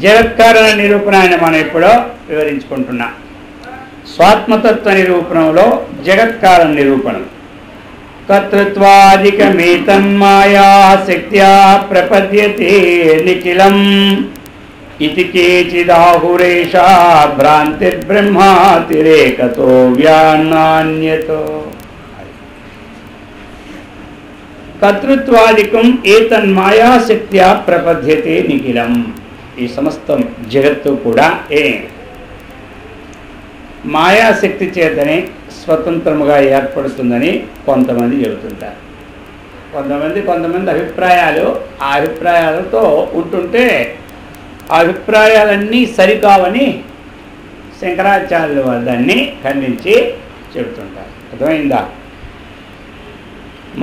జగత్కారణ నిరూపణాన్ని మనం ఎప్పుడో వివరించుకుంటున్నాం. స్వాత్మతత్వ నిరూపణంలో జగత్కారణ నిరూపణం కర్తృత్వాదికమేతన్మాయా శక్త్యా ప్రపద్యతే నిఖిలం ఇతి కేచిదాహురేషా భ్రాంతిర్బ్రహ్మాతిరేకతో వ్యాన్నాన్యతో. కర్తృత్వాదికం ఏతన్మాయాశక్త్యా ప్రపద్యతే నిఖిలం. ఈ సమస్తం జగత్తు కూడా మాయాశక్తి చేతనే స్వతంత్రముగా ఏర్పడుతుందని కొంతమంది చెబుతుంటారు. కొంతమంది అభిప్రాయాలు ఆ అభిప్రాయాలతో ఉంటుంటే ఆ అభిప్రాయాలన్నీ సరికావని శంకరాచార్యుల దాన్ని ఖండించి చెబుతుంటారు. అర్థమైందా?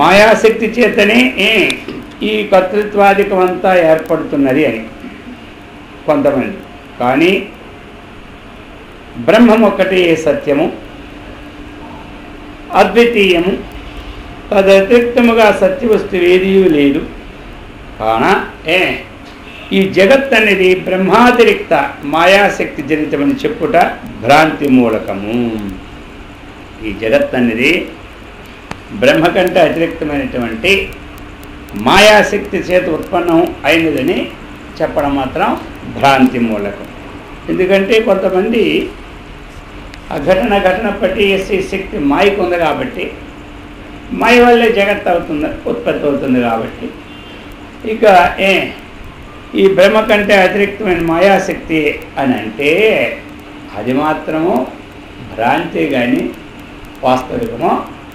మాయాశక్తి చేతనే ఈ కర్తృత్వాధికం అంతా ఏర్పడుతున్నది అని కొంతమంది. కానీ బ్రహ్మం ఒక్కటే సత్యము, అద్వితీయము, తదతిరిక్తముగా సత్యవస్తువు ఏదీ లేదు. కాన ఈ జగత్ అనేది బ్రహ్మాతిరిక్త మాయాశక్తి జనితమని చెప్పుట భ్రాంతి మూలకము. ఈ జగత్ అనేది బ్రహ్మ కంటే అతిరిక్తమైనటువంటి మాయాశక్తి చేత ఉత్పన్నం అయినదని చెప్పడం మాత్రం భ్రాంతి మూలకం. ఎందుకంటే కొంతమంది ఆ ఘటన పట్టి శక్తి మాయకు ఉంది కాబట్టి మాయ వల్లే జగత్ ఉత్పత్తి అవుతుంది కాబట్టి ఇక ఈ బ్రహ్మ కంటే అతిరిక్తమైన మాయాశక్తి అని అంటే అది మాత్రము భ్రాంతి కానీ వాస్తవికమో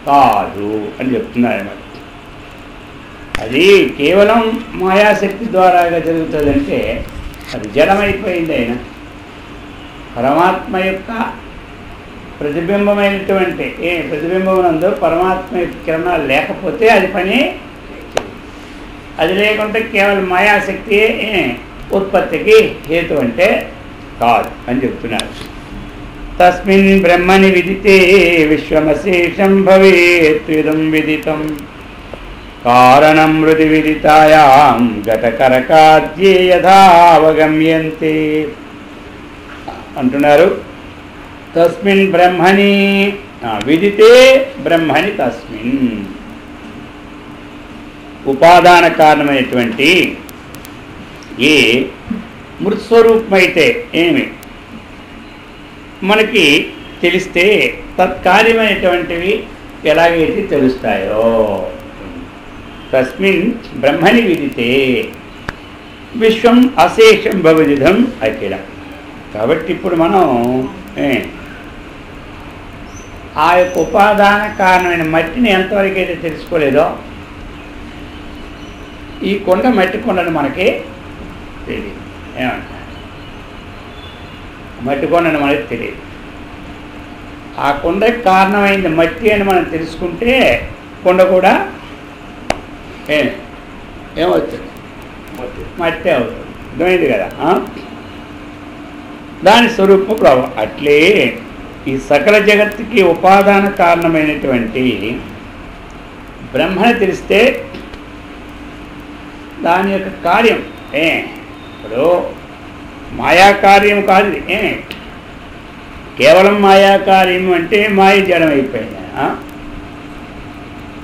కాదు అని చెప్తున్నారు అన్నమాట. అది కేవలం మాయాశక్తి ద్వారాగా జరుగుతుందంటే అది జడమైపోయింది. అయినా పరమాత్మ యొక్క ప్రతిబింబమైనటువంటి ప్రతిబింబమునందు పరమాత్మ యొక్క కిరణాలు లేకపోతే అది పని, అది లేకుంటే కేవలం మాయాశక్తి ఉత్పత్తికి హేతు అంటే కాదు అని చెప్తున్నారు. తస్మిన్ బ్రహ్మని విదితే విశ్వమశేషం భవేత్ ఇదం విదితం కారణం హృది విదితాయాం ఘటకరకాద్యే యథావగమ్యంతే అంటున్నారు. తస్మిన్ బ్రహ్మని విదితే బ్రహ్మని తస్మిన్ ఉపాదాన కారణమైనటువంటి ఏ మృత్స్వరూపమైతే మనకి తెలిస్తే తత్కార్యమైనటువంటివి ఎలాగైతే తెలుస్తాయో తస్మిన్ బ్రహ్మని విదితే విశ్వం అశేషం భవదిదం అఖిలం. కాబట్టి ఇప్పుడు మనం ఆ యొక్క ఉపాదాన కారణమైన మట్టిని ఎంతవరకు అయితే తెలుసుకోలేదో ఈ కొండ మట్టి కొండను మనకి తెలియదు. ఏమంటారు? మట్టి కొండను మనకి తెలియదు. ఆ కొండకి కారణమైంది మట్టి అని మనం తెలుసుకుంటే కొండ కూడా ఏమవుతుంది? మట్టి అవుతుంది. అర్థమైంది కదా? దాని స్వరూప ప్రభావం. అట్లే ఈ సకల జగత్తుకి ఉపాదాన కారణమైనటువంటి బ్రహ్మని తెలిస్తే దాని యొక్క కార్యం ఇప్పుడు మాయాకార్యం కాదు. కేవలం మాయాకార్యం అంటే మాయ జడమైపోయింది.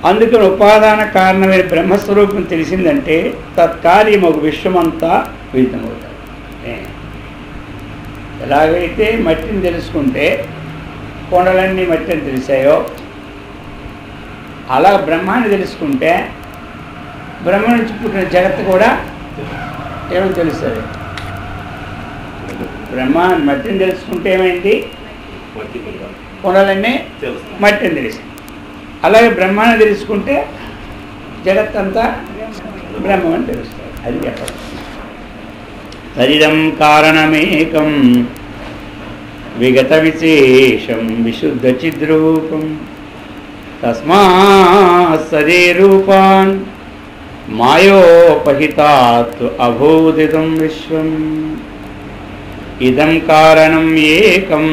అందుకని ఉపాదాన కారణమైన బ్రహ్మస్వరూపం తెలిసిందంటే తత్కార్యం ఒక విశ్వమంతా విదితమవుతుంది. ఎలాగైతే మట్టిని తెలుసుకుంటే కొండలన్నీ మట్టిని తెలిసాయో అలా బ్రహ్మాన్ని తెలుసుకుంటే బ్రహ్మ నుంచి పుట్టిన జగత్తు కూడా ఏమని తెలుస్తుంది? బ్రహ్మాన్ని మట్టిని తెలుసుకుంటే ఏమైంది? కొండలన్నీ మట్టిని తెలిసి. అలాగే బ్రహ్మాన్ని తెలుసుకుంటే జగత్తంతా బ్రహ్మం అని తెలుస్తుంది. అది చెప్పడం. తదిదం కారణమేకం విగత విశేషం విశుద్ధ చిద్రూపం తస్మాత్ సదే రూపాన్ మాయోపహితాత్ అభూదిదం విశ్వం ఇదం కారణం ఏకం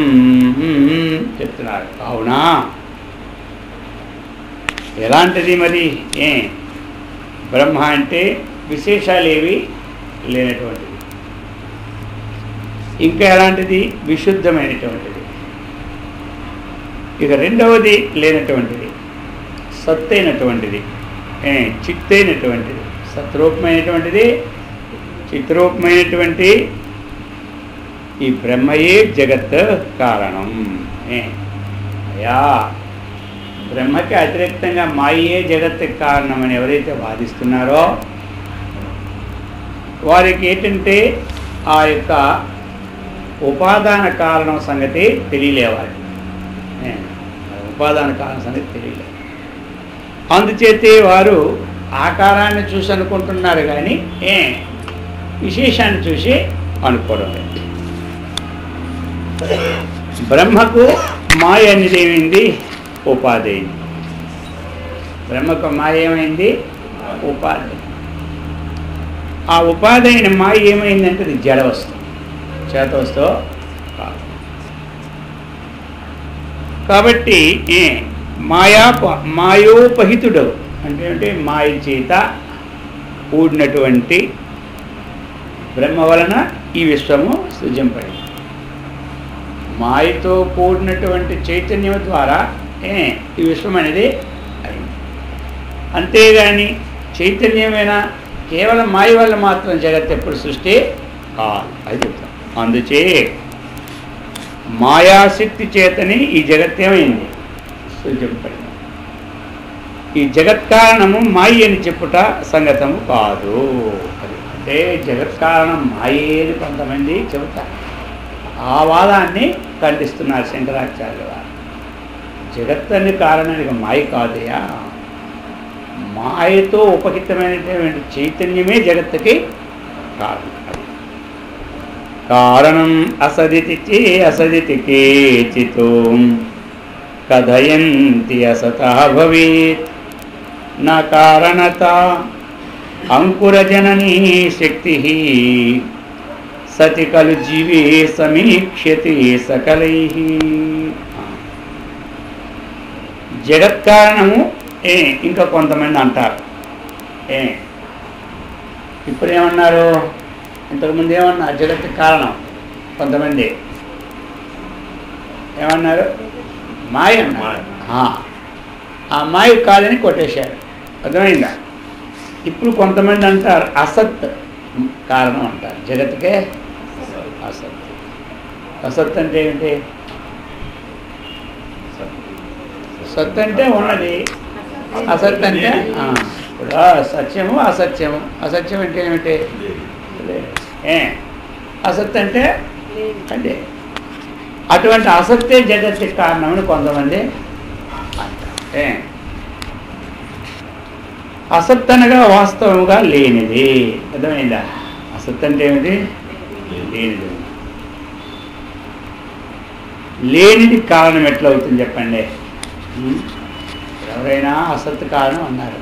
చెప్తున్నారు. అవునా? ఎలాంటిది మరి? బ్రహ్మ అంటే విశేషాలు ఏవి లేనటువంటిది. ఇంకా ఎలాంటిది? విశుద్ధమైనటువంటిది. ఇక రెండవది లేనటువంటిది, సత్తైనటువంటిది, చిత్తైనటువంటిది, సత్రూపమైనటువంటిది, చిత్రూపమైనటువంటి ఈ బ్రహ్మయే జగత్ కారణం. అయ్యా, బ్రహ్మకి అతిరిక్తంగా మాయే జగత్తుకి కారణం అని ఎవరైతే వాదిస్తున్నారో వారికి ఏంటంటే ఆ యొక్క ఉపాదాన కారణం సంగతి తెలియలేవాలి. ఉపాదాన కారణం సంగతి తెలియలేదు. అందుచేతే వారు ఆకారాన్ని చూసి అనుకుంటున్నారు కానీ విశేషాన్ని చూసి అనుకోవడం లేదు. బ్రహ్మకు మాయ అనేది ఏమైంది? ఉపాధి అయింది. బ్రహ్మకు మాయ ఏమైంది? ఉపాధి. ఆ ఉపాధి అయిన మాయ ఏమైందంటే అది జడ వస్తువు, చేత వస్తువు కాదు. కాబట్టి మాయోపహితుడు అంటే మాయ చేత కూడినటువంటి బ్రహ్మ వలన ఈ విశ్వము సృజింపడింది. మాయతో కూడినటువంటి చైతన్యం ద్వారా ఈ విశ్వం అనేది అయింది. అంతేగాని చైతన్యమైనా కేవలం మాయ వల్ల మాత్రం జగత్ ఎప్పుడు సృష్టి కాదు. అది చెప్తాం. అందుచే మాయాశక్తి చేతని ఈ జగత్ ఏమైంది? సృజింపడింది. ఈ జగత్ కారణము మాయ అని చెప్పుట సంగతము కాదు. అంటే జగత్ కారణం మాయే అని కొంతమంది చెబుతారు. ఆ వాదాన్ని ఖండిస్తున్నారు శంకరాచార్యుల వారు. జగత్తన్ని కారణానికి మాయ కాదయా, మాయతో ఉపహితమైనటువంటి చైతన్యమే జగత్తుకి కారణం. కారణం అసదితి అసదితి కేచితో కథయంతి అసతః భవేత్ న కారణత అంకురజననీ శక్తి సతి కలు జీవే సమీక్ష్యతే సకలైః. జగత్కారణము ఇంకా కొంతమంది అంటారు. ఇప్పుడు ఏమన్నారు? ఇంతకుముందు ఏమన్నారు? జగత్తుకి కారణం కొంతమంది ఏమన్నారు? మాయ అన్నారు. ఆ మాయ కాదని కొట్టేశారు. అర్థమైందా? ఇప్పుడు కొంతమంది అంటారు అసత్ కారణం అంటారు. జగత్తుకే అసత్. అసత్ అంటే ఏమిటి? సత్ అంటే ఉన్నది, అసత్ అంటే ఇప్పుడు సత్యము అసత్యము. అసత్యం అంటే ఏమిటి? అసత్ అంటే అంటే అటువంటి అసత్తే జగత్తుకి కారణమని కొంతమంది అంటారు. అసత్ అనగా వాస్తవముగా లేనిది. అర్థమైందా? అసత్ అంటే ఏమిటి? లేనిది. లేనిది కారణం ఎట్లా అవుతుంది చెప్పండి? ఎవరైనా అసత్ కారణం అన్నారు.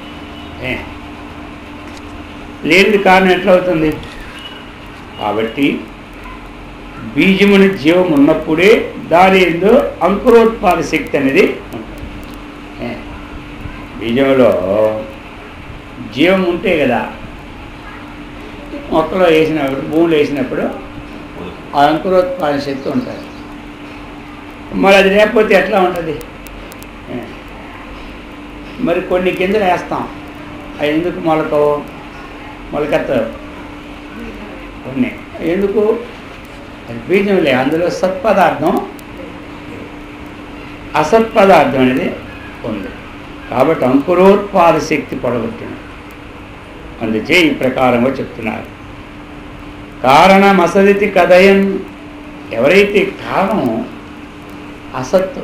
లేనిది కారణం ఎట్లా అవుతుంది? కాబట్టి బీజముని జీవం ఉన్నప్పుడే దాని ఎందు అంకురోత్పాద శక్తి అనేది ఉంటుంది. బీజంలో జీవం ఉంటే కదా మొక్కలో వేసినప్పుడు, భూమిలో వేసినప్పుడు ఆ అంకురోత్పాద శక్తి ఉంటుంది. మరి అది లేకపోతే ఎట్లా ఉంటుంది? మరి కొన్ని గింజలు వేస్తాం, అవి ఎందుకు మొలకెత్తవు? కొన్ని ఎందుకు? అది బీజంలే, అందులో సత్పదార్థం అసత్పదార్థం అనేది ఉంది. కాబట్టి అంకురోత్పాద శక్తి పొడగొట్టింది. అందుచే ఈ ప్రకారంగా చెప్తున్నారు. కారణం అసదితి కథయం. ఎవరైతే కారణం అసత్తు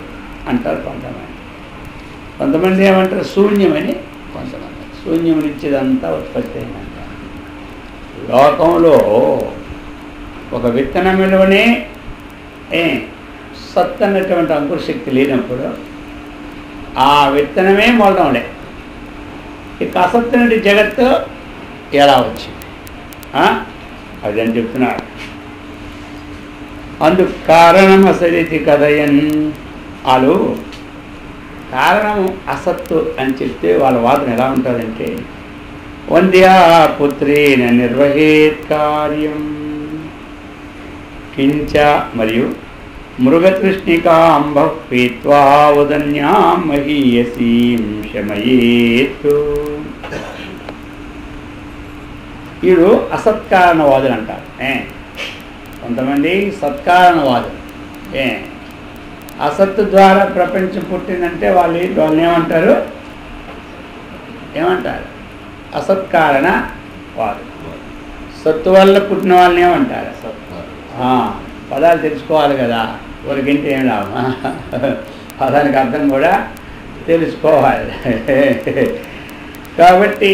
అంటారు కొంతమంది. కొంతమంది ఏమంటారు? శూన్యమని. కొంతమంది శూన్యం నుంచి ఇదంతా ఉత్పత్తి అయిందంట. లోకంలో ఒక విత్తనంలోనే సత్ అన్నటువంటి అంకురశక్తి లేనప్పుడు ఆ విత్తనమే మొలడంలే. ఇక అసత్ నుండి జగత్తు ఎలా వచ్చింది? అదని చెప్తున్నారు. అందుకు కారణం అసదితి కథయన్. వాళ్ళు కారణము అసత్తు అని చెప్తే వాళ్ళ వాదన ఎలా ఉంటుందంటే, వంద్యా పుత్రేణ నిర్వహేత్ కార్యం కించ మరియు మృగతృష్ణికాంబ పీత్వా ఉదన్యాం మహీయసీం శమయేతు. వీడు అసత్కారణవాదులు అంటారు. కొంతమంది సత్కారణవాదులు. అసత్తు ద్వారా ప్రపంచం పుట్టిందంటే వాళ్ళని ఏమంటారు? అసత్కారణ వాదు. సత్తు వల్ల పుట్టిన వాళ్ళని ఏమంటారు? పదాలు తెలుసుకోవాలి కదా, ఊరికింటే ఏం లాభం, పదానికి అర్థం కూడా తెలుసుకోవాలి. కాబట్టి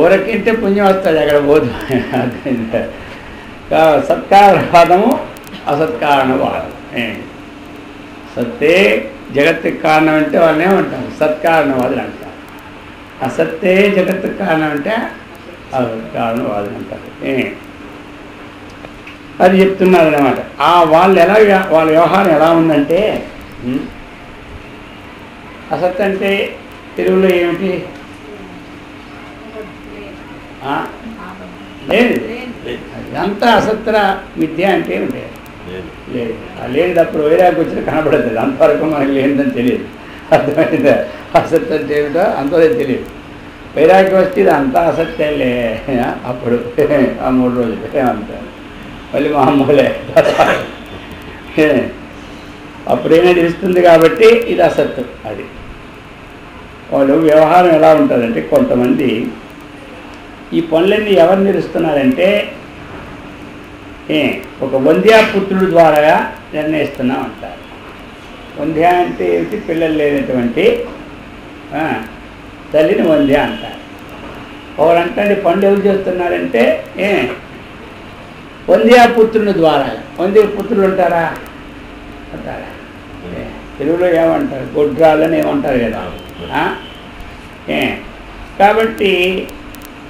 ఊరకింటే పుణ్యం వస్తుంది, అక్కడ పోదు. సత్కారణవాదము అసత్కారణవాదం. సత్తే జగత్తుకి కారణం అంటే వాళ్ళని ఏమంటారు? సత్కారణవాదులు అంటారు. అసత్తే జగత్తుకి కారణం అంటే అసత్కారణవాదులు అంటారు. అది చెప్తున్నారు అన్నమాట. వాళ్ళ వ్యవహారం ఎలా ఉందంటే, అసత్ అంటే తెలుగులో ఏమిటి? లేదు. అంతా అసత్ర విద్య అంటే ఏమిటి? లేదు. లేనిదప్పుడు వైరాగ్యం వచ్చిన కనబడుతుంది. అంతవరకు మనకు లేనిదని తెలియదు. అర్థమైందా? అసత్ అంటే ఏమిటో అంతదే తెలియదు. వైరాగ్యం వస్తే ఇది అంతా అసత్యాలే. అప్పుడు ఆ 3 రోజులు ఏమంటారు, మళ్ళీ మామూలే. అప్పుడేనా తెలుస్తుంది కాబట్టి ఇది అసత్తు. అది వాళ్ళు వ్యవహారం ఎలా ఉంటుందంటే, కొంతమంది ఈ పనులన్నీ ఎవరు నిలుస్తున్నారంటే, ఒక వంధ్యాపుత్రుడు ద్వారా నిర్ణయిస్తున్నాం అంటారు. వంధ్య అంటే ఏమిటి? పిల్లలు లేనటువంటి తల్లిని వంధ్య అంటారు. ఒకరంటే పనులు ఎవరు చేస్తున్నారంటే, వంధ్యాపుత్రుని ద్వారా. వంధ్యపుత్రులు ఉంటారా? అంటారా? తెలుగులో ఏమంటారు? గొడ్రాలని ఏమంటారు కదా. కాబట్టి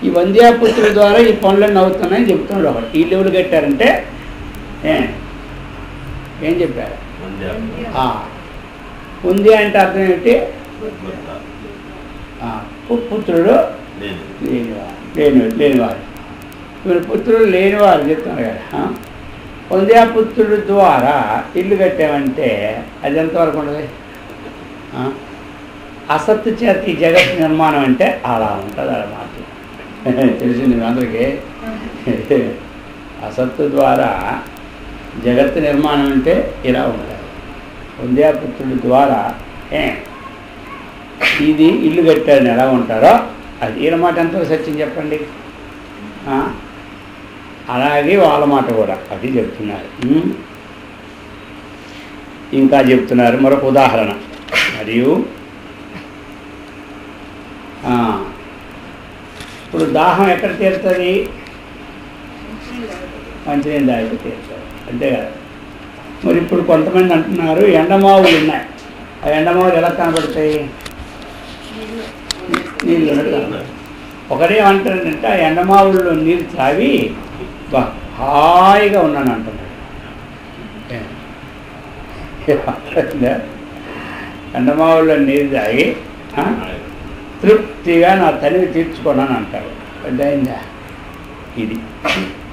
ఈ వంధ్యాపుత్రుల ద్వారా ఈ పనులన్నీ అవుతున్నాయని చెప్తున్నాడు ఒకటి. ఈ లెవెల్ కట్టారంటే ఏం చెప్పారు? వంధ్య అంటే అర్థం ఏమిటి? పుత్రుడు లేనివారు. ఇప్పుడు పుత్రుడు లేనివారు చెప్తున్నారు కదా. వంధ్యాపుత్రుడు ద్వారా ఇల్లు కట్టామంటే అది ఎంతవరకు ఉండదు? అసత్తు చేత ఈ జగత్ నిర్మాణం అంటే అలా ఉంటుంది అన్నమాట. తెలిసింది మీ అందరికీ. అసత్తు ద్వారా జగత్తు నిర్మాణం అంటే ఇలా ఉంటుంది. వంధ్యాపుత్రుడి ద్వారా ఇది ఇల్లు కట్టారని ఎలా ఉంటారో అది ఈయన మాట ఎంతో సత్యం చెప్పండి. అలాగే వాళ్ళ మాట కూడా అది చెప్తున్నారు. ఇంకా చెప్తున్నారు మరొక ఉదాహరణ. మరియు ఇప్పుడు దాహం ఎక్కడ తీరుతుంది? మంచినీళ్ళు తాగితే తీరుతుంది, అంతే కదా. మరి ఇప్పుడు కొంతమంది అంటున్నారు ఎండమావులు ఉన్నాయి. ఆ ఎండమావులు ఎలా కనబడతాయి? నీళ్ళు కనబడతాయి. ఒకరేమంటారంటే ఆ ఎండమావుల్లో నీళ్ళు తాగి హాయిగా ఉన్నాను అంటున్నాడు. ఎండమావుల్లో నీళ్ళు తాగి తృప్తిగా నా తల్లిని తీర్చుకున్నాను అంటాడు. అర్థమైందా? ఇది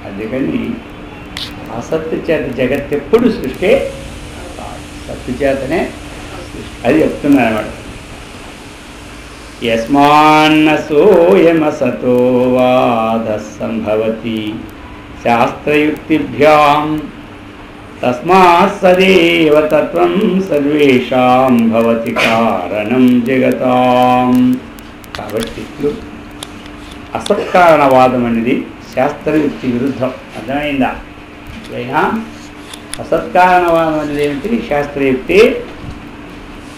అందుకని అసత్తు చేత జగత్ ఎప్పుడు సృష్టి, సత్తు చేతనే సృష్టి. అది చెప్తున్నాను అన్నమాట. యస్మాన్న సోయమసతో వాద సంభవతి శాస్త్రయుక్తిభ్యాం తస్మాత్ సదేవ తత్వం సర్వేషాం భవతి కారణం జగతాం. కాబట్టి అసత్కారణవాదం అనేది శాస్త్రయుక్తి విరుద్ధం. అర్థమైందా? అయినా అసత్కారణవాదం అనేది ఏమిటి? శాస్త్రయుక్తి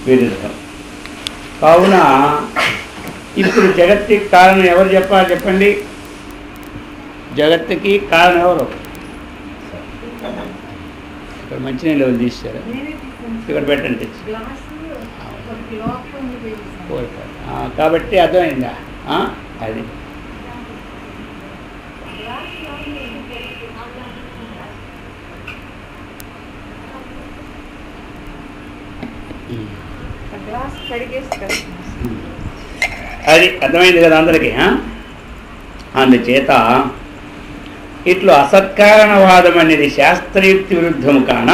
విరుద్ధం. కావున ఇప్పుడు జగత్తుకి కారణం ఎవరు చెప్పాలి చెప్పండి? జగత్తుకి కారణం ఎవరు? ఇక్కడ మంచినీళ్ళు ఎవరు తీశారు? ఇక్కడ పెట్టండి. కాబట్టి అర్థమైందా? అది అది అర్థమైంది కదా అందరికీ. అందుచేత ఇట్లు అసత్కారణవాదం అనేది శాస్త్రయుక్తి విరుద్ధము కాన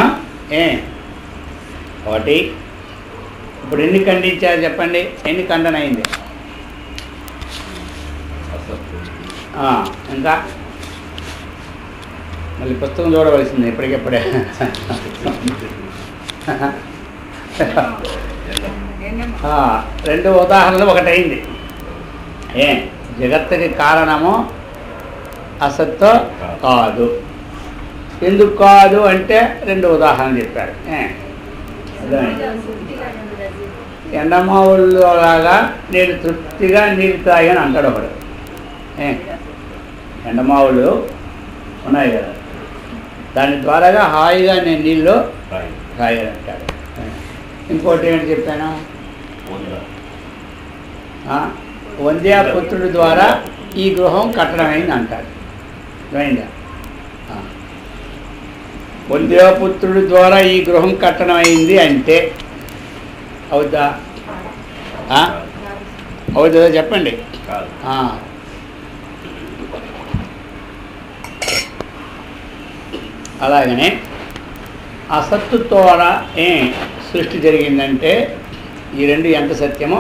ఒకటి. ఇప్పుడు ఎన్ని ఖండించారు చెప్పండి, ఎన్ని ఖండన అయింది? ఇంకా మళ్ళీ పుస్తకం చూడవలసింది ఇప్పటికెప్పుడే. రెండు ఉదాహరణలు ఒకటైంది. జగత్తుకి కారణము అసత్తు కాదు. ఎందుకు కాదు అంటే రెండు ఉదాహరణలు చెప్పారు. ఎండమావుల్లాగా నేను తృప్తిగా నీళ్ళు తాగాను అంటాడు ఒకడు. ఎండమావులు ఉన్నాయి కదా, దాని ద్వారాగా హాయిగా నేను నీళ్ళు తాగాను అంటాడు. ఇంకోటి ఏంటి చెప్పాను, వంద్యాపుత్రుడి ద్వారా ఈ గృహం కట్టడమైంది అంటాడు. అయిందా? వంద్యాపుత్రుడి ద్వారా ఈ గృహం కట్టడం అయింది అంటే అవుద్దా? అవుతుందా చెప్పండి. అలాగనే అసత్తు ద్వారా సృష్టి జరిగిందంటే ఈ రెండు ఎంత సత్యమో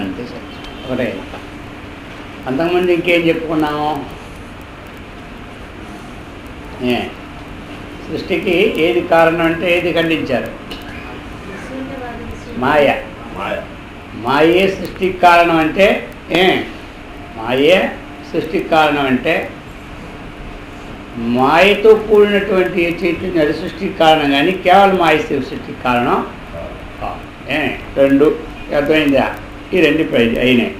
అంతే సత్యం. ఒకటే. అంతకుముందు ఇంకేం చెప్పుకున్నాము? సృష్టికి ఏది కారణం అంటే ఏది ఖండించారు? మాయ. మాయే సృష్టికి కారణం అంటే మాయే సృష్టికి కారణం అంటే మాయతో కూడినటువంటి ఏ చైతన్యం అది సృష్టికి కారణం, కానీ కేవలం మాయ సృష్టికి కారణం. రెండు అర్థమైందా? ఈ రెండు అయినాయి.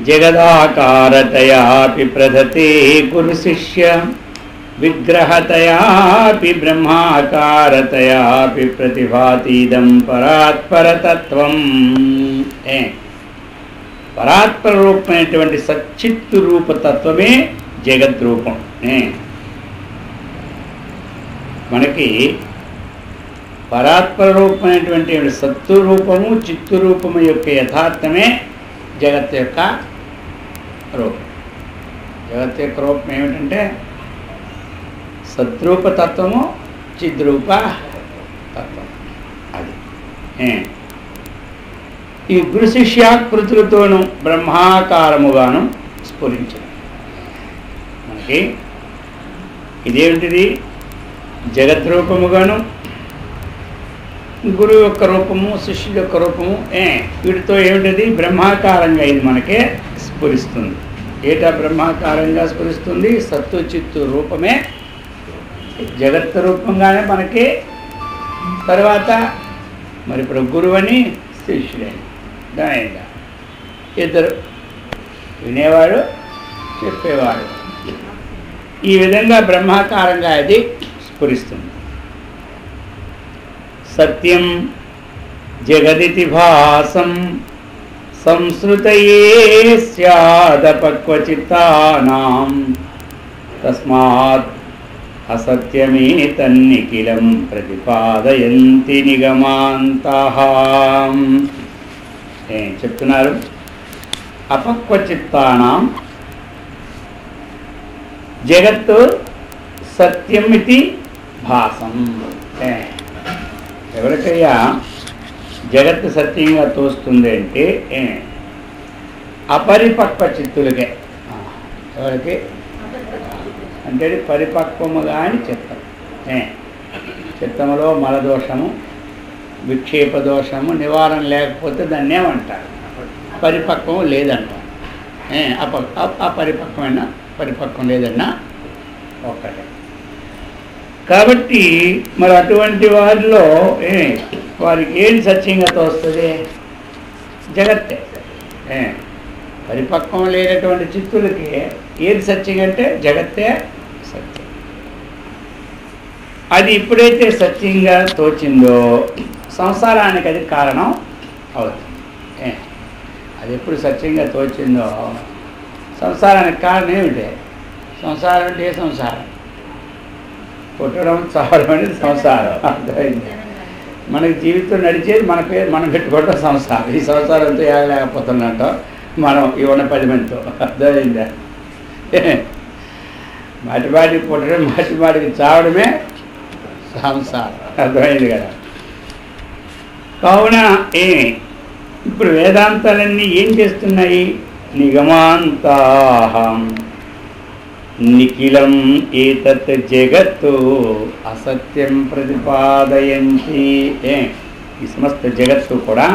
జగదాకారతయాపి ప్రదతే గురు శిష్య విగ్రహతయాపి బ్రహ్మాకారతయాపి ప్రతిభాతీదం పరాత్పరతత్వం. పరాత్పర రూపమైనటువంటి సచ్చిత్తు రూపతత్వమే జగద్రూపం. మనకి పరాత్పర రూపమైనటువంటి సత్తు రూపము చిత్తు రూపము యొక్క యథార్థమే జగత్ యొక్క రూపం. జగత్ యొక్క రూపం ఏమిటంటే సద్రూపతత్వము చిద్రూప తత్వం. అది ఈ గురు శిష్యాకృతులతోనూ బ్రహ్మాకారముగాను స్ఫురించింది. మనకి ఇదేమిటిది? జగద్రూపముగాను గురువు యొక్క రూపము శిష్యుల యొక్క రూపము వీటితో ఏమిటది? బ్రహ్మాకారంగా ఇది మనకే స్ఫురిస్తుంది. ఏటా బ్రహ్మాకారంగా స్ఫురిస్తుంది? సత్తు చిత్తు రూపమే జగత్ రూపంగానే మనకి. తర్వాత మరి ఇప్పుడు గురువని శిష్యుడని దానిగా ఇద్దరు, వినేవాడు చెప్పేవాడు. ఈ విధంగా బ్రహ్మాకారంగా అది స్ఫురిస్తుంది. సత్యం జగదితి భాసం సంశ్రుతయే స్యాదపక్వచిత్తానాం తస్మాత్ అసత్యమే తన్నిఖిలం ప్రతిపాదయంతి నిగమాంతః. చెప్తున్నారు, అపక్వచిత్తానాం జగత్తు సత్యమితి భాసం. ఎవరికయ్యా జగత్తు సత్యంగా తోస్తుంది అంటే అపరిపక్వ చిత్తులకే. ఎవరికి అంటే పరిపక్వముగా అని చిత్తం. చిత్తములో మలదోషము విక్షేప దోషము నివారణ లేకపోతే దాన్ని ఏమంటారు? పరిపక్వం లేదంటారు. అపరిపక్వమైన పరిపక్వం లేదన్నా ఒక్కటే. కాబట్టి మరి అటువంటి వారిలో వారికి ఏది సత్యంగా తోస్తుంది? జగత్తే. పరిపక్వం లేనటువంటి చిత్తులకి ఏది సత్యం అంటే జగత్తే సత్యం. అది ఎప్పుడైతే సత్యంగా తోచిందో సంసారానికి అది కారణం అవుతుంది. అది ఎప్పుడు సత్యంగా తోచిందో సంసారానికి కారణం ఏమిటి? సంసారం అంటే ఏ సంసారం? పుట్టడం చావడం అనేది సంసారం. అర్థమైంది? మనకి జీవితం నడిచేది మన పేరు మనం పెట్టుకోవడం సంసారం. ఈ సంసారంతో ఏగలేకపోతున్నట్టు మనం ఇవ్వన 10 మందితో అర్థమైందా? మాటిమాటికి పుట్టడం మాటిమాటికి చావడమే సంసారం. అర్థమైంది కదా? కావున ఇప్పుడు వేదాంతాలన్నీ ఏం చేస్తున్నాయి? నిగమాంతాహం నిఖిలం ఏతత్ జగత్తు అసత్యం ప్రతిపాదయంతి. ఈ సమస్త జగత్తు కూడా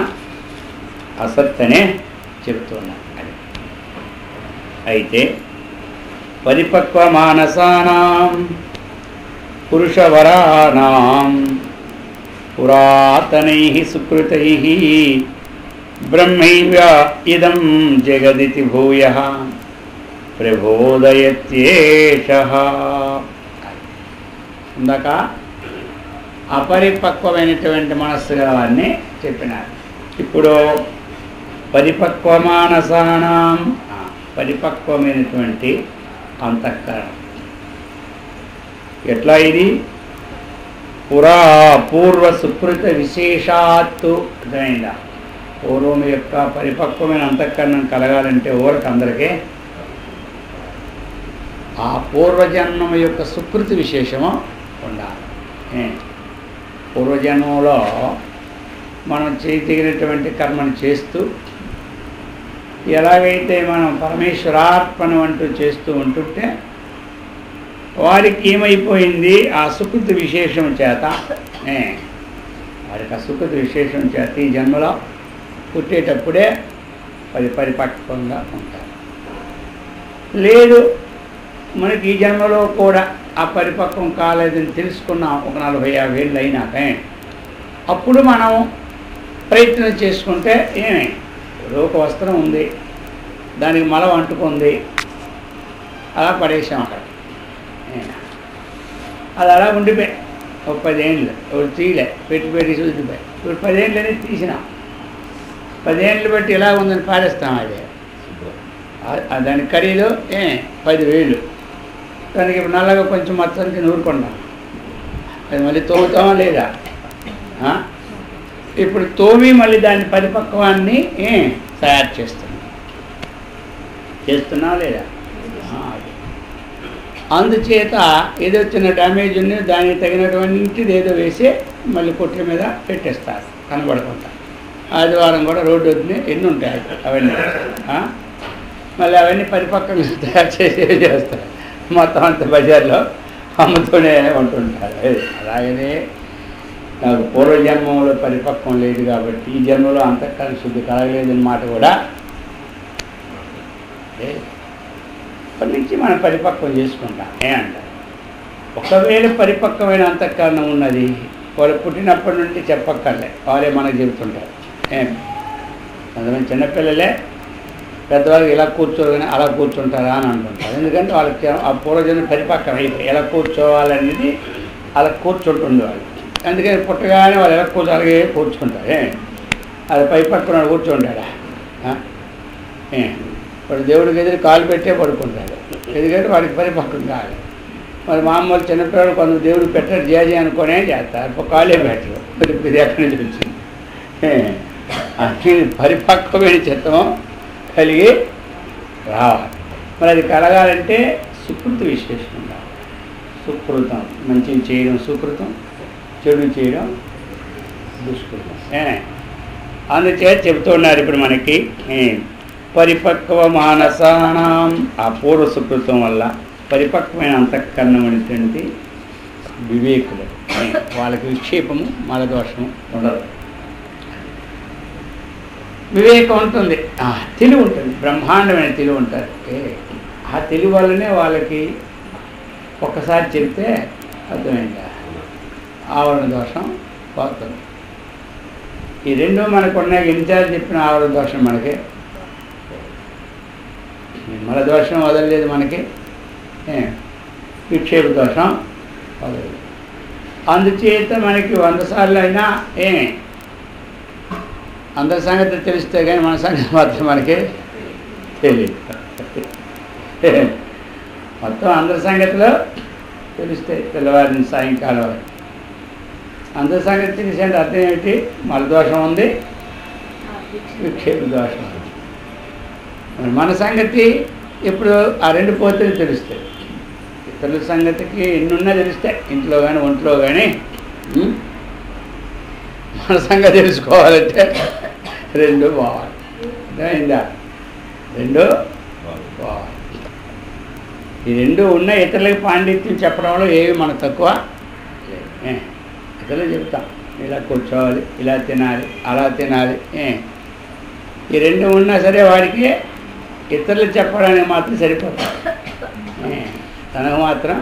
అసత్తనే చెప్తున్నా. అయితే పరిపక్వ మానసానాం పురుషవరాణాం పురాతనైః సుకృతైః బ్రహ్మైవ ఇదం జగదితి భూయః ప్రబోధయత్యేషః. ఇందాక అపరిపక్వమైనటువంటి మనస్సు గలవాన్ని చెప్పినారు. ఇప్పుడు పరిపక్వ మానసానాం, పరిపక్వమైనటువంటి అంతఃకరణం. ఎట్లా ఇది? పూర్వ సుకృత విశేషాత్తు. అర్థమైందా? పూర్వం యొక్క పరిపక్వమైన అంతఃకరణం కలగాలంటే ఊరికి అందరికీ ఆ పూర్వజన్మం యొక్క సుకృతి విశేషము ఉండాలి. పూర్వజన్మంలో మనం చేయగలిగినటువంటి కర్మను చేస్తూ ఎలాగైతే మనం పరమేశ్వరార్పణం అంటూ చేస్తూ ఉంటుంటే వారికి ఏమైపోయింది? ఆ సుకృతి విశేషం చేత, వారికి ఆ సుకృతి విశేషం చేత ఈ జన్మలో పుట్టేటప్పుడే పరిపక్వంగా ఉంటారు. లేదు మనకి ఈ జన్మలో కూడా ఆ పరిపక్వం కాలేదని తెలుసుకున్నాం ఒక 40-50 ఏళ్ళు అయినాక, అప్పుడు మనం ప్రయత్నం చేసుకుంటే ఒక వస్త్రం ఉంది, దానికి మలం అంటుకుంది, అలా పడేసాం అక్కడ. అది అలా ఉండిపోయి ఒక 10 ఏళ్ళు ఒకటి తీయలే, పెట్టి చూసిపోయి. ఇప్పుడు 10 ఏళ్ళు అనేది తీసినాం. 10 ఏళ్ళు బట్టి ఎలా ఉందని పారేస్తాం. దాని ఖరీదు 10,000. దానికి ఇప్పుడు నల్లగా కొంచెం మొత్తానికి నూరుకున్నాం. అది మళ్ళీ తోముతామా లేదా? ఇప్పుడు తోమి మళ్ళీ దాని పరిపక్వాన్ని తయారు చేస్తున్నా లేదా? అందుచేత ఏదో చిన్న డ్యామేజ్ ఉంది, దానికి తగినటువంటిది ఏదో వేసి మళ్ళీ కొట్ల మీద పెట్టేస్తారు కనబడకుండా. ఆదివారం కూడా రోడ్డు వద్దని ఎన్ని ఉంటాయి అవన్నీ, మళ్ళీ అవన్నీ పరిపక్వంగా తయారు చేసేవి చేస్తారు. మొత్తం అంత బజార్లో అమ్ముతూనే ఉంటుంటారు. అలాగనే నాకు పూర్వజన్మంలో పరిపక్వం లేదు కాబట్టి ఈ జన్మలో అంతఃకరణ శుద్ధి కలగలేదని మాట కూడా అప్పటి నుంచి మనం పరిపక్వం చేసుకుంటాం. అంటారు ఒకవేళ పరిపక్వమైన అంతఃకరణం ఉన్నది, వాళ్ళు పుట్టినప్పటి నుండి చెప్పక్కర్లే, వాళ్ళే మనకు చెబుతుంటారు. కొంతమంది చిన్నపిల్లలే పెద్దవాళ్ళకి ఇలా కూర్చోగానే అలా కూర్చుంటారా అని అనుకుంటారు. ఎందుకంటే వాళ్ళకి ఆ పూర్వజన్మ పరిపక్వం అయిపోయి ఎలా కూర్చోవాలనేది అలా కూర్చుంటుంది వాళ్ళు. అందుకని పుట్టగానే వాళ్ళు ఎలా అలాగే కూర్చుంటారు. అది పరిపక్వం కూర్చుంటాడా? వాడు దేవుడికి ఎదురు కాలు పెట్టే పడుకుంటాడు, ఎందుకంటే వాడికి పరిపక్వం కాదు. మరి మామూలు చిన్నపిల్లలు కొంత దేవుడికి పెట్టారు చేయాలి అనుకునే చేస్తారు, కాలే పెట్టరు. మరి ఇది ఎక్కడి నుంచి వచ్చింది? పరిపక్వమైన చిత్తం కలిగి రావాలి. మరి అది కలగాలంటే సుకృతి విశేషం ఉండాలి. సుకృతం, మంచిది చేయడం సుకృతం, చెడు చేయడం దుష్కృతం. అందుచేత చెబుతున్నారు ఇప్పుడు మనకి పరిపక్వ మానసానాం. ఆ పూర్వ సుకృతం వల్ల పరిపక్వమైన అంతఃకరణం అనేటువంటి వివేకులు, వాళ్ళకి విక్షేపము మలదోషము ఉండదు. వివేకం ఉంటుంది, తెలివి ఉంటుంది, బ్రహ్మాండమైన తెలివి ఉంటుంది. ఆ తెలివి వల్లనే వాళ్ళకి ఒక్కసారి చెప్తే అర్థమైందా ఆవరణ దోషం పోతుంది. ఈ రెండో మనకు ఉన్నాయి. ఎన్నిసార్లు చెప్పిన ఆవరణ దోషం మనకి, మల దోషం వదలలేదు మనకి, విక్షేప దోషం వదలలేదు. అందుచేత మనకి 100 సార్లు అయినా అందరి సంగతి తెలిస్తే కానీ మన సంగతి మాత్రం మనకి తెలియదు. మొత్తం అందరి సంగతిలో తెలిస్తే తెల్లవారిని సాయంకాలం వరకు అందరి సంగతి తెలిసేంటే అర్థం ఏమిటి? మల దోషం ఉంది, విక్షేప దోషం ఉంది. మన సంగతి ఇప్పుడు ఆ రెండు పోతే తెలుస్తాయి. ఇతరుల సంగతికి ఎన్నున్నా తెలుస్తాయి, ఇంట్లో కానీ ఒంట్లో కానీ. మన సంగతి తెలుసుకోవాలంటే రెండు పోవాలి. అయిందా? రెండు పోవాలి. ఈ రెండు ఉన్న ఇతరులకి పాండిత్యం చెప్పడంలో ఏవి మనకు తక్కువ. ఇతరులు చెప్తాం, ఇలా కూర్చోవాలి, ఇలా తినాలి, అలా తినాలి. ఈ రెండు ఉన్నా సరే వాడికి ఇతరులు చెప్పడానికి మాత్రం సరిపోతుంది. తనకు మాత్రం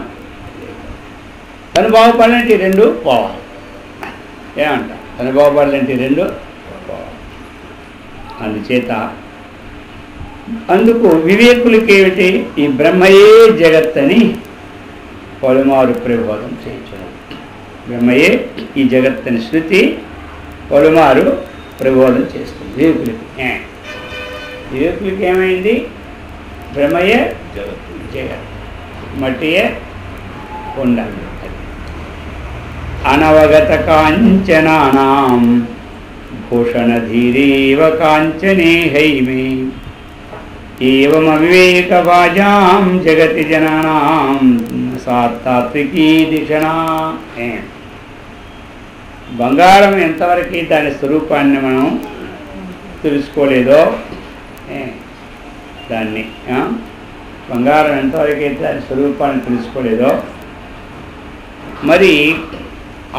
తను బాగుపడాలంటే ఈ రెండు పోవాలి. ఏమంట? తను బాగుపడాలంటే ఈ రెండు పోవాలి. అందుచేత అందుకు వివేకులకి ఏమిటి? ఈ బ్రహ్మయే జగత్తని పలుమారు ప్రబోధం చేయించడం. బ్రహ్మయే ఈ జగత్తని శృతి పలుమారు ప్రబోధం చేస్తుంది వివేకులకి. వివేకులకి ఏమైంది? బ్రహ్మయే జగత్, మట్టియే కొండ. అనవగత కాంచనానాం భూషణధీరేవ కాంచనే హైమే ఏవమవివేకవాజాం జగతి జనానాం సాత్వికీ దిశనా. బంగారం ఎంతవరకు దాని స్వరూపాన్ని మనం తెలుసుకోలేదో, దాన్ని బంగారం ఎంతవరకు దాని స్వరూపాన్ని తెలుసుకోలేదో, మరి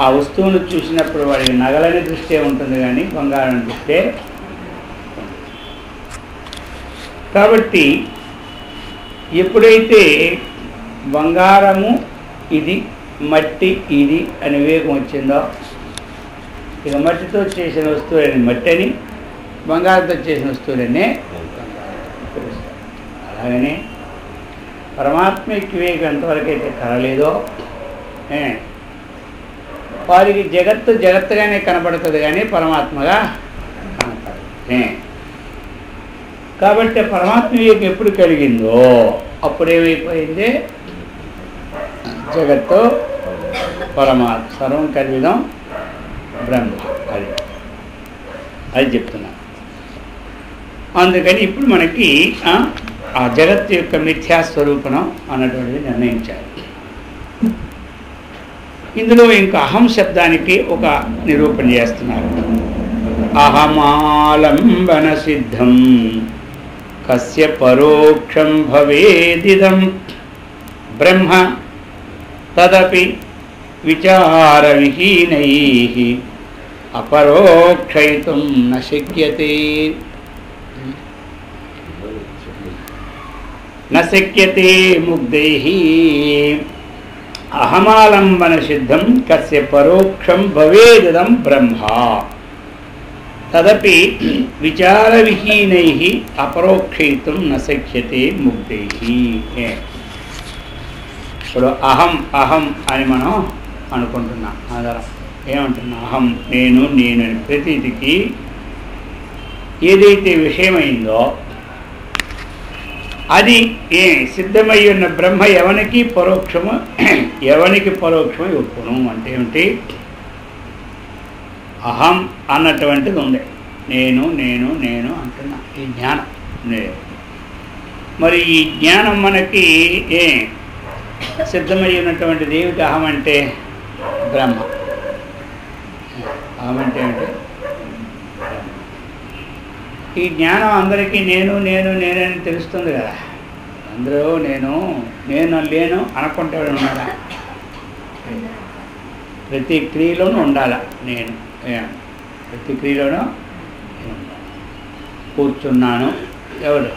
ఆ వస్తువును చూసినప్పుడు వాడికి నగలని దృష్టే ఉంటుంది కానీ బంగారం దృష్టే. కాబట్టి ఎప్పుడైతే బంగారము ఇది, మట్టి ఇది అని వివేకం వచ్చిందో, ఇక మట్టితో చేసిన వస్తువులని మట్టి అని, బంగారంతో చేసిన వస్తువులనే తెలుస్తాయి. అలాగనే పరమాత్మకి వివేకం ఎంతవరకు అయితే కలలేదో వారికి జగత్తు జగత్తుగానే కనబడుతుంది కానీ పరమాత్మగా కనపడదు. కాబట్టి పరమాత్మ వివేకం ఎప్పుడు కలిగిందో అప్పుడేమైపోయింది? జగత్తు పరమాత్మ సర్వం కలిగిదాం బ్రహ్మ. అది చెప్తున్నా. అందుకని ఇప్పుడు మనకి ఆ జగత్తు యొక్క మిథ్యాస్వరూపణం అన్నటువంటిది నిర్ణయించారు. ఇందులో ఇంకా అహం శబ్దానికి ఒక నిరూపణ చేస్తున్నారు. అహమాలంబన సిద్ధం కస్య పరోక్షం భవేదిదం బ్రహ్మ తదపి విచారవిహీనైః అపరోక్షయితుం న శక్యతే. న శక్యతే ముగ్ధైః అహమాలంబన సిద్ధం కస్య పరోక్షం భవేదిదం బ్రహ్మ తదపి విచారవిహీనైః అపరోక్షయితుం న శక్యతే ముగ్ధైః. ఇప్పుడు అహం అహం అని మనం అనుకుంటున్నాం. ఆధారం ఏమంటున్నా? అహం నేను, నేను అని ప్రతీతికి ఏదైతే విషయమైందో అది సిద్ధమై ఉన్న బ్రహ్మ ఎవనికి పరోక్షము, ఎవనికి పరోక్షమై ఒప్పును అంటే ఏమిటి? అహం అన్నటువంటిది ఉంది. నేను నేను నేను అంటున్నా ఈ జ్ఞానం. మరి ఈ జ్ఞానం మనకి సిద్ధమై ఉన్నటువంటిది ఏమిటి? అహం అంటే బ్రహ్మ. అహం అంటే ఏమిటి? ఈ జ్ఞానం అందరికీ నేను నేను నేనని తెలుస్తుంది కదా. అందరూ నేను నేను లేను అనుకుంటే ఉన్నారా? ప్రతి క్రియలోనూ ఉండాలా నేను. ప్రతి క్రియలోనూ కూర్చున్నాను ఎవరు?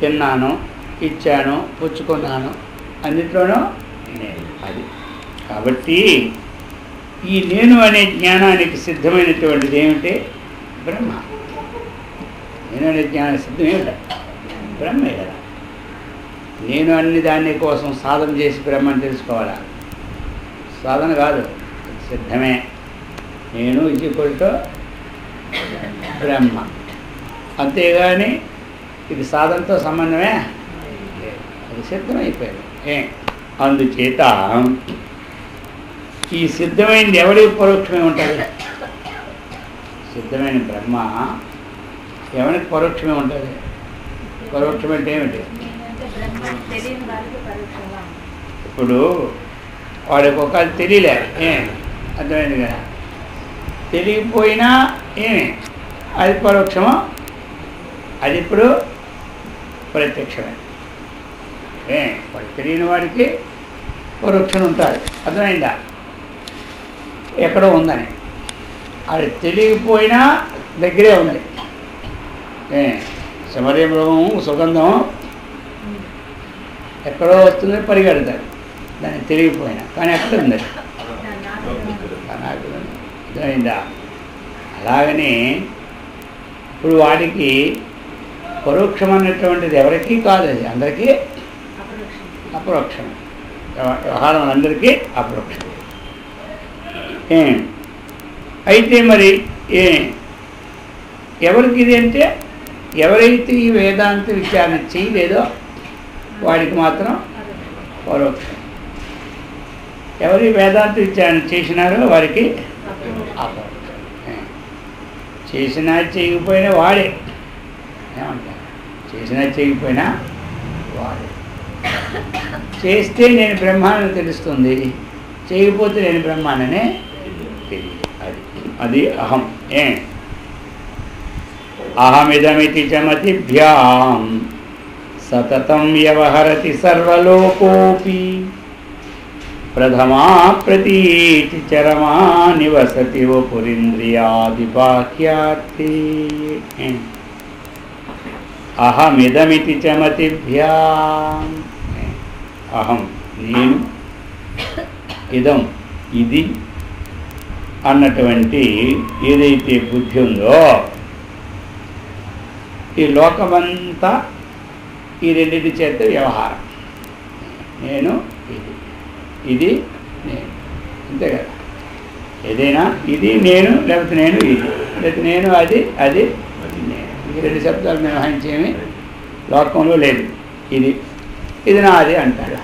తిన్నాను, ఇచ్చాను, పుచ్చుకున్నాను, అన్నిట్లోనూ నేను. అది కాబట్టి ఈ నేను అనే జ్ఞానానికి సిద్ధమైనటువంటిది ఏమిటి? బ్రహ్మ. నేను అనే జ్ఞాన సిద్ధం ఏమిట? బ్రహ్మే కదా. నేను అన్ని దాని కోసం సాధన చేసి బ్రహ్మని తెలుసుకోవాలా? సాధన కాదు, సిద్ధమే. నేను ఈక్వల్‌టు బ్రహ్మ. అంతేగాని ఇది సాధనతో సంబంధమే, అది సిద్ధమైపోయింది. అందుచేత ఈ సిద్ధమైనది ఎవరికి పరోక్షమై ఉంటుంది? సిద్ధమైన బ్రహ్మ ఎవరికి పరోక్షమే ఉంటుంది? పరోక్షం అంటే ఏమిటి? ఇప్పుడు వాడికి ఒక తెలియలే, అర్థమైంది కదా. తెలియకపోయినా ఏమి అది పరోక్షమో, అది ఇప్పుడు ప్రత్యక్షమే. వాడు తెలియని వాడికి పరోక్షం ఉంటుంది, అర్థమైందా? ఎక్కడో ఉందని. అది తెలియకపోయినా దగ్గరే ఉంది. సమరేమృగము సుగంధం ఎక్కడో వస్తుంది, పరిగెడతాడు దాన్ని తెలియకపోయినా, కానీ ఎక్కడ ఉంది అర్థమైందా? అలాగనే ఇప్పుడు వాడికి పరోక్షం అన్నటువంటిది ఎవరికీ కాదు, అది అందరికీ అపరోక్షం. వ్యవహారం అందరికీ అపరోక్షం. అయితే మరి ఎవరికి ఇది అంటే, ఎవరైతే ఈ వేదాంత విచారణ చేయలేదో వాడికి మాత్రం పరోక్షం. ఎవరి వేదాంత విచారణ చేసినారో వారికి అపరోక్షం. చేసినా చేయకపోయినా వాడే, ఏమంటారు? చేసినా చేయకపోయినా వాడే. చేస్తే నేను బ్రహ్మాన్ని తెలుస్తుంది, చేయకపోతే నేను బ్రహ్మాననే తెలియదు. అది అహం. అహమిదమితి చమతిభ్యాం సతతం వ్యవహరతి సర్వలోకోపి ప్రథమా ప్రతీతి చరమా నివసతి వపురింద్రియాదిబాహ్యార్థి. అహమిదమితి చమతిభ్యాం, అహం నేను, ఇదం ఇది అన్నటువంటి ఏదైతే బుద్ధి ఉందో, ఈ లోకమంతా ఈ రెండింటి చేత వ్యవహారం. నేను ఇది, ఇది నేను, అంతే కదా. ఏదైనా ఇది నేను, లేకపోతే నేను ఇది, లేకపోతే నేను అది, అది నేను. ఈ రెండు శబ్దాలు మినహాయించేమి లోకంలో లేదు. ఇది ఇది నాది అంటాడు,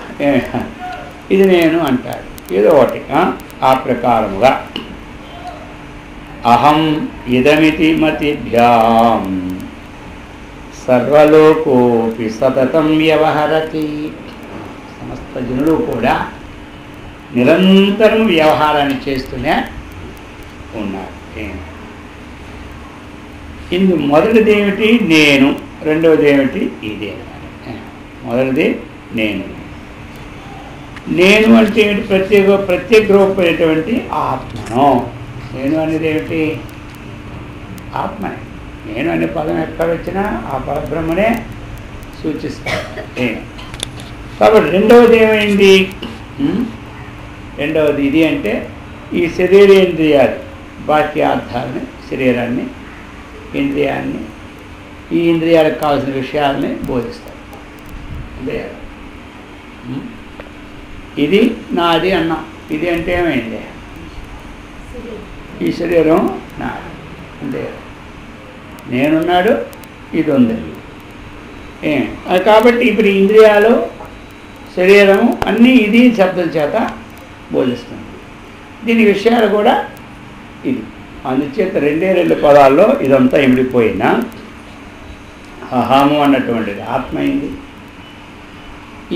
ఇది నేను అంటాడు, ఏదో ఒకటి ఆ ప్రకారముగా. అహం ఇదమితి మతిభ్యాం సర్వలోకోపి సతతం వ్యవహరతి. సమస్త జనులు కూడా నిరంతరం వ్యవహారాన్ని చేస్తూనే ఉన్నారు. ఇందు మొదటిది ఏమిటి? నేను. రెండవది ఏమిటి? ఇదే. మొదటిది నేను. నేను అంటే ఏమిటి? ప్రత్యేక రూపమైనటువంటి ఆత్మను. నేను అనేది ఏమిటి? ఆత్మనే. నేను అనే పదం ఎక్కడ వచ్చినా ఆ పరబ్రహ్మనే సూచిస్తాను. కాబట్టి రెండవది ఏమైంది? రెండవది ఇది అంటే ఈ శరీరేంద్రియాలు బాహ్యార్థాలని, శరీరాన్ని, ఇంద్రియాన్ని, ఈ ఇంద్రియాలకు కావాల్సిన విషయాలని బోధిస్తారు. ఇంద్రియాలు ఇది నాది అన్నాం. ఇది అంటే ఏమైంది? ఈ శరీరం నాది, అంతే. నేనున్నాడు, ఇది ఉంది. కాబట్టి ఇప్పుడు ఇంద్రియాలు, శరీరము అన్నీ ఇది శబ్దం చేత బోధిస్తుంది. దీని విషయాలు కూడా ఇది. అందుచేత రెండు పదాల్లో ఇదంతా ఇమిడిపోయినా అహము అన్నటువంటిది ఆత్మ అయింది,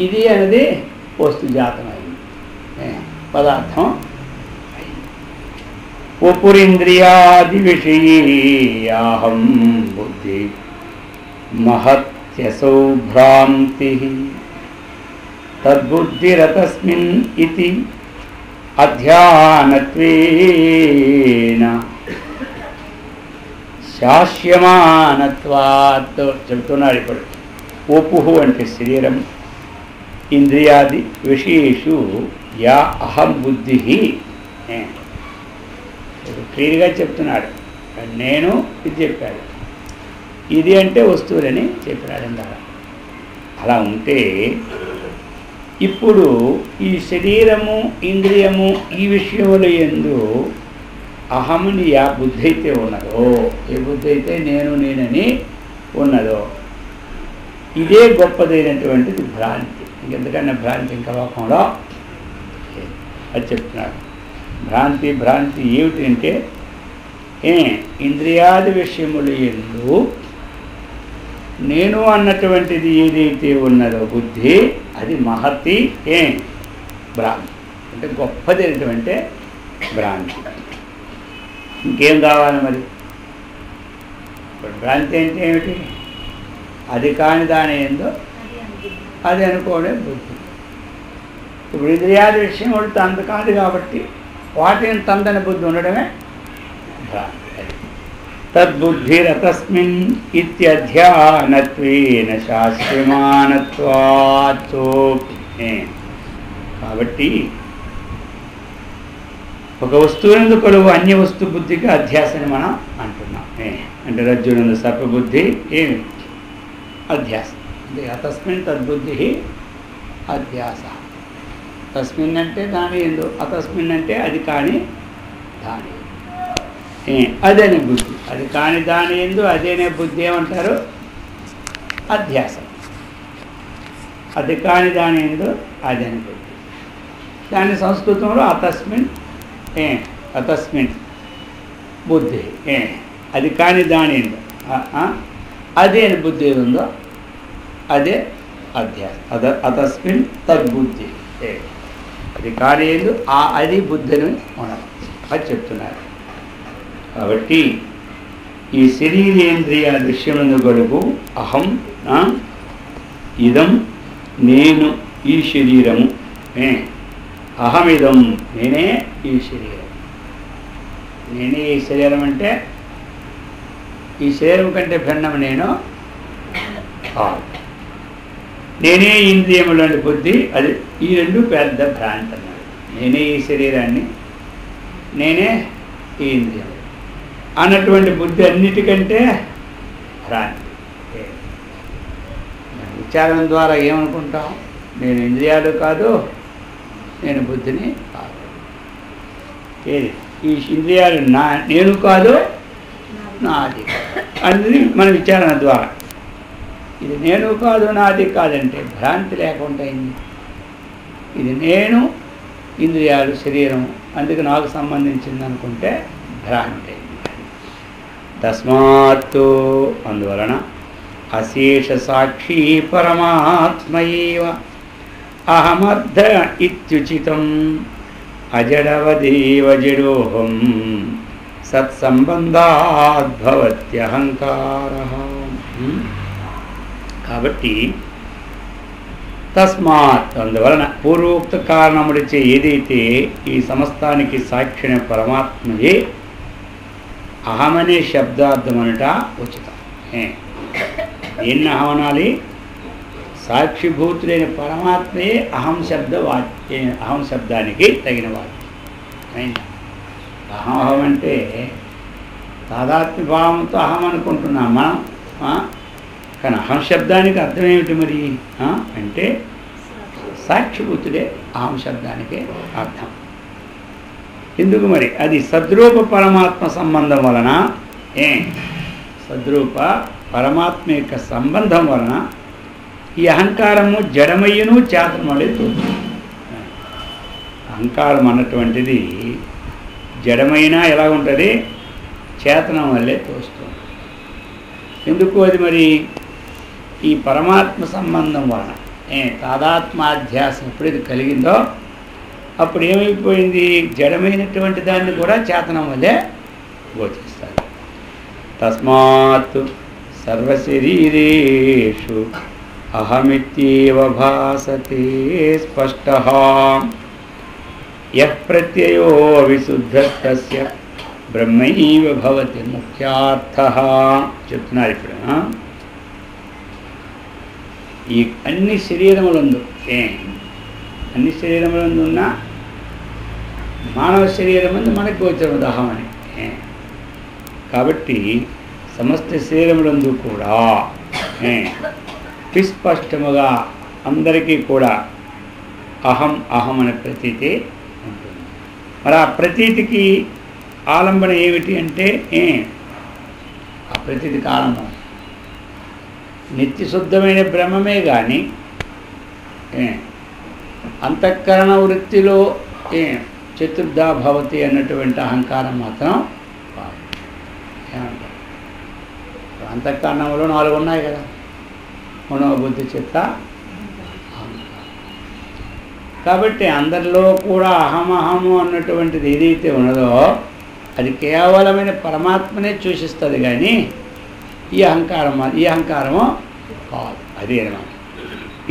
ఇది అనేది వస్తుజాతమైంది, పదార్థం అయింది. వపురింద్రియాది విషయాహం బుద్ధి మహత్యసౌ భ్రాంతి తద్బుద్ధిరతస్మిన్ ఇతి అధ్యానత్వేన శాస్యమానత్వాత్ చెబుతున్నాడు. ఇప్పుడు వపుః అంటే శరీరం, ఇంద్రియాది విషయేషు యా అహం బుద్ధి. క్లియర్గా చెప్తున్నాడు. నేను ఇది చెప్పాడు, ఇది అంటే వస్తువులని చెప్పినాడు ఇందాక. అలా ఉంటే ఇప్పుడు ఈ శరీరము, ఇంద్రియము, ఈ విషయముల యందు అహముని యా బుద్ధి అయితే ఉన్నదో, ఏ బుద్ధి అయితే నేనని ఉన్నదో, ఇదే గొప్పదైనటువంటిది భ్రాంతి. ఇంకెందుకన్నా భ్రాంతి ఇంకా లోకంలో అది చెప్తున్నాడు. భ్రాంతి ఏమిటి అంటే ఇంద్రియాది విషయముల యందు నేను అన్నటువంటిది ఏదైతే ఉన్నదో బుద్ధి, అది మహతి భ్రాంతి, అంటే గొప్పది ఏంటంటే భ్రాంతి. ఇంకేం కావాలి మరి? ఇప్పుడు భ్రాంతి అంటే ఏమిటి? అది కాని దాని ఏందో అది అనుకోవడం బుద్ధి. ఇప్పుడు ఇంద్రియాల విషయం వాడు తంద కాదు కాబట్టి వాటిని తందని బుద్ధి ఉండడమే భ్రాంతి. తద్బుద్ధిరతస్మిన్ ఇత్యధ్యానత్వేన శాస్త్రమానత్వాచోపి. కాబట్టి ఒక వస్తువునందు కొలువు అన్య వస్తు బుద్ధికి అధ్యాసని మనం అంటున్నాం. అంటే రజ్జునందు సర్పబుద్ధి ఏమి అధ్యాస. అంటే అతస్మిన్ తద్బుద్ధి అధ్యాస. తస్మిన్ అంటే దాని ఎందు, అతస్మిన్ అంటే అది కాని దాని అదేనే బుద్ధి. అది కాని దాని ఎందు అదేనే బుద్ధి ఏమంటారు? అధ్యాస. అది కాని దాని ఎందు అదేనే బుద్ధి. దాని సంస్కృతంలో అతస్మిన్ అతస్మిన్ బుద్ధి. అది కాని దాని ఎందు అదే బుద్ధి ఉందో అదే అధ్యాస. అతస్మిన్ తద్బుద్ధి. అది కాని ఎందు అది బుద్ధిని ఉండడం అది చెప్తున్నారు. కాబట్టి ఈ శరీరేంద్రియ దృశ్యముందు గడుపు అహం ఇదం నేను ఈ శరీరము, అహమిదం నేనే ఈ శరీరం. నేనే ఈ శరీరం అంటే ఈ శరీరం కంటే భిన్నం నేను కాదు. నేనే ఇంద్రియములోని బుద్ధి, అది ఈ రెండు పెద్ద భ్రాంతి అన్నాడు. నేనే ఈ శరీరాన్ని, నేనే ఈ ఇంద్రియం అన్నటువంటి బుద్ధి అన్నిటికంటే భ్రాంతి. విచారం ద్వారా ఏమనుకుంటాం? నేను ఇంద్రియాలు కాదు, నేను బుద్ధిని కాదు. ఏది ఈ ఇంద్రియాలు నేను కాదు, నాది అనేది మన విచారణ ద్వారా. ఇది నేను కాదు, నాది కాదంటే భ్రాంతి లేకుండా అయింది. ఇది నేను, ఇంద్రియాలు, శరీరం, అందుకు నాకు సంబంధించింది అనుకుంటే భ్రాంతి. తస్మాత్తు అందువలన అశేష సాక్షి పరమాత్మైవ అహమర్థ ఇత్యుచితం అజడవదేవ జడోహం సత్సంబంధాద్భవత్యహంకారః. కాబట్టి తస్మాత్ అందువలన పూర్వోక్త కారణముడిచే ఏదైతే ఈ సమస్తానికి సాక్షిణ పరమాత్మయే అహమనే శబ్దార్థం అనట ఉచితం. ఎన్ని అహమనాలి? సాక్షిభూతులైన పరమాత్మయే అహం శబ్ద అహం శబ్దానికి తగిన వాక్యం. అహం అంటే తాదాత్మ్య భావంతో అహం అనుకుంటున్నాం మనం. కానీ అహం శబ్దానికి అర్థం ఏమిటి మరి అంటే సాక్షిభూతుడే అహం శబ్దానికి అర్థం. ఎందుకు మరి? అది సద్రూప పరమాత్మ సంబంధం వలన, సద్రూప పరమాత్మ యొక్క సంబంధం వలన ఈ అహంకారము జడమయ్యను చేతనమలే తోస్తుంది. అహంకారం అన్నటువంటిది జడమైనా ఎలా ఉంటుంది? చేతనం వల్లే తోస్తుంది. ఎందుకు? అది మరి ఈ పరమాత్మ సంబంధం వలన తాదాత్మాధ్యాసం ఎప్పుడైతే కలిగిందో అప్పుడు ఏమైపోయింది? జడమైనటువంటి దాన్ని కూడా చేతనం వల్లే గోచిస్తారు. తస్మాత్ సర్వశరీరేషు అహమిత్యేవ భాసతే స్పష్టః యః ప్రత్యయో విశుద్ధస్తస్య బ్రహ్మైవ భవతి ముఖ్యార్థః. చెప్తున్నారు ఇప్పుడు. ఈ అన్ని శరీరములందు అన్ని శరీరములందు ఉన్న మానవ శరీరమందు మనకు గోచరము అహం అని. కాబట్టి సమస్త శరీరములందు కూడా విస్పష్టముగా అందరికీ కూడా అహం అహం అనే ప్రతీతి ఉంటుంది. మరి ఆ ప్రతీతికి ఆలంబన ఏమిటి అంటే ఆ ప్రతీతికి ఆలంబన నిత్యశుద్ధమైన బ్రహ్మమే కానీ అంతఃకరణ వృత్తిలో చతుర్థా భవతి అన్నటువంటి అహంకారం మాత్రం ఏమంటారు? అంతఃకరణంలో 4 ఉన్నాయి కదా. మనోబుద్ధి చిత్త అహంకారం. కాబట్టి అందరిలో కూడా అహమహము అన్నటువంటిది ఏదైతే ఉన్నదో అది కేవలమైన పరమాత్మనే సూచిస్తుంది, కానీ ఈ అహంకారము కాదు. అదే అన్నమాట,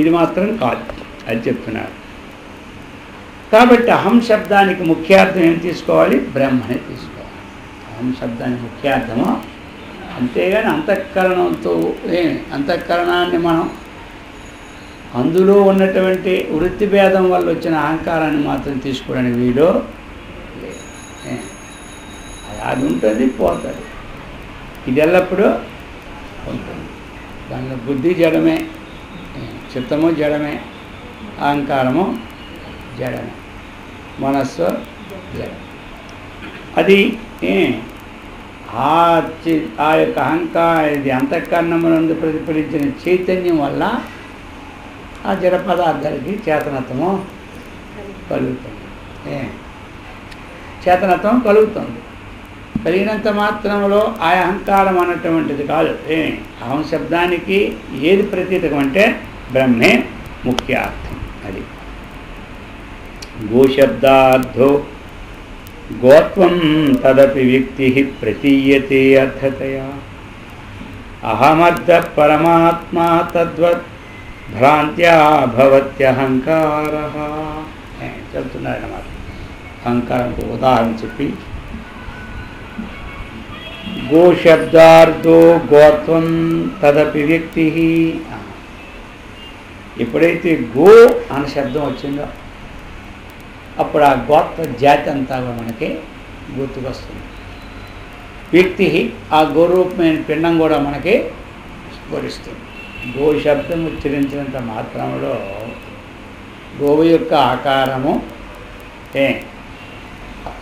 ఇది మాత్రం కాదు అది చెప్తున్నారు. కాబట్టి అహం శబ్దానికి ముఖ్యార్థం ఏం తీసుకోవాలి? బ్రహ్మనే తీసుకోవాలి. అహం శబ్దానికి ముఖ్యార్థము, అంతేగాని అంతఃకరణాన్ని మనం అందులో ఉన్నటువంటి వృత్తి భేదం వల్ల వచ్చిన అహంకారాన్ని మాత్రం తీసుకోవడానికి వీలు లేదు. అది ఉంటుంది, పోతుంది. ఇది ఎల్లప్పుడూ ఉంటుంది. దానిలో బుద్ధి జడమే, చిత్తము జడమే, అహంకారము జడమే, మనస్సు జడం. అది ఆ యొక్క ఇది అంతఃకరణమునందు ప్రతిఫలించిన చైతన్యం వల్ల ఆ జడ పదార్థాలకి చేతనత్వము కలుగుతుంది. చేతనత్వం కలుగుతుంది. కలిగినంత మాత్రంలో ఆ అహంకారం అన్నటువంటిది కాదు. అహం శబ్దానికి ఏది ప్రతీతకం అంటే బ్రహ్మే ముఖ్యార్థం. అది గోశబ్దార్థో గోత్వం తదపి వ్యక్తి ప్రతీయతే అర్థతయా అహమర్థ పరమాత్మా తద్వత్ భ్రాంత్యా భవత్యహంకార చెప్తున్నారన్నమాట. అహంకారంకు ఉదాహరణ చెప్పి గోశబ్దార్థో గోత్వం తదపి వ్యక్తి. ఎప్పుడైతే గో అనే శబ్దం వచ్చిందో అప్పుడు ఆ గోత్ర జాతి అంతా మనకి గుర్తుకొస్తుంది. వ్యక్తి ఆ గోరూపమైన పిండం కూడా మనకి స్ఫురిస్తుంది. గో శబ్దం ఉచ్చరించినంత మాత్రంలో గోవు యొక్క ఆకారము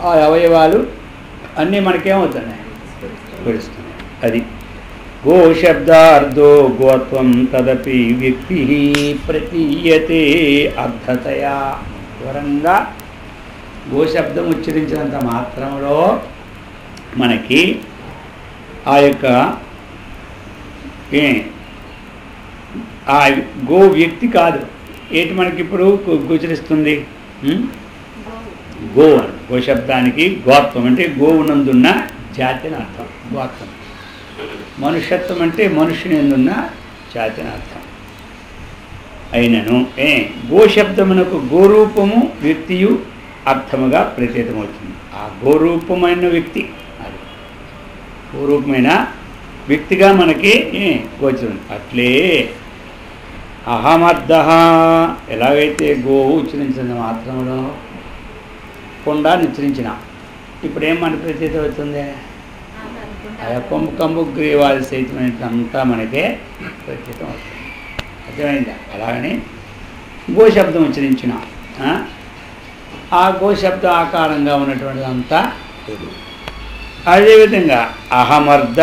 ఆ అవయవాలు అన్నీ మనకేమవుతున్నాయి? స్ఫురిస్తున్నాయి. అది గోశబ్దార్థో గోత్వం తదపి వ్యక్తి ప్రతీయతే అర్థతయా. వివరంగా గోశబ్దం ఉచ్చరించినంత మాత్రంలో మనకి ఆ యొక్క ఆ గో వ్యక్తి కాదు, ఏంటి మనకి ఇప్పుడు గోచరిస్తుంది? గో అని. గోశబ్దానికి గోత్వం అంటే గోవునందున్న జాతి అని అర్థం. గోత్వం మనుష్యత్వం అంటే మనుషుని ఎందున్న జాతి అని అర్థం. అయినను గోశబ్దమునకు గోరూపము వ్యక్తియు అర్థముగా ప్రతీతమవుతుంది. ఆ గోరూపమైన వ్యక్తి, అది గోరూపమైన వ్యక్తిగా మనకి గోచరం. అట్లే అహమర్థ ఎలాగైతే గోవు ఉచ్చరించిన మాత్రంలో కొండా ఉచ్చరించిన ఇప్పుడు ఏం మన ప్రతీత అవుతుంది? ఆ కంబు గ్రీవాది సహితమైన అంతా మనకే ప్రతీతం అవుతుంది. అర్థమైందా? అలాగని గోశబ్దం ఉచ్చరించిన ఆ గోశబ్ద ఆకారంగా ఉన్నటువంటిది అంతా. అదేవిధంగా అహమర్థ,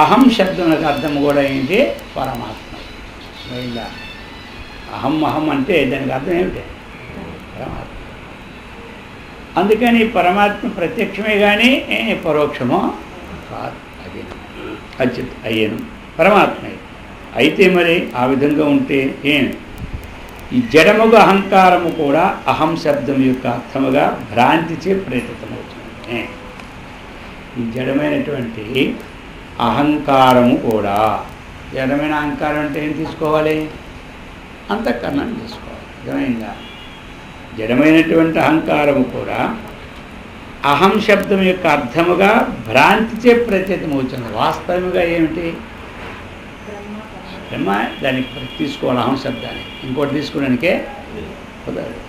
అహం శబ్దం యొక్క అర్థం కూడా ఏంటి? పరమాత్మ. అర్థమైందా? అహం అంటే దానికి అర్థం ఏమిటి? పరమాత్మ. అందుకని పరమాత్మ ప్రత్యక్షమే కానీ పరోక్షమో కాదు. అది అచ్యుత్ అయ్యాను పరమాత్మ. అయితే మరి ఆ విధంగా ఉంటే ఈ జడముగా అహంకారము కూడా అహం శబ్దం యొక్క అర్థముగా భ్రాంతిచే ప్రేరితమవుతుంది. ఈ జడమైనటువంటి అహంకారము కూడా, జడమైన అహంకారం అంటే ఏం తీసుకోవాలి? అంతఃకరణాన్ని తీసుకోవాలి. అర్థమైందా? జడమైనటువంటి అహంకారము కూడా అహం శబ్దం యొక్క అర్థముగా భ్రాంతిచే ప్రత్యేకమవుతుంది. వాస్తవముగా ఏమిటి? బ్రహ్మ. దానికి తీసుకోవాలి అహం శబ్దాన్ని. ఇంకోటి తీసుకోవడానికే కుదరదు.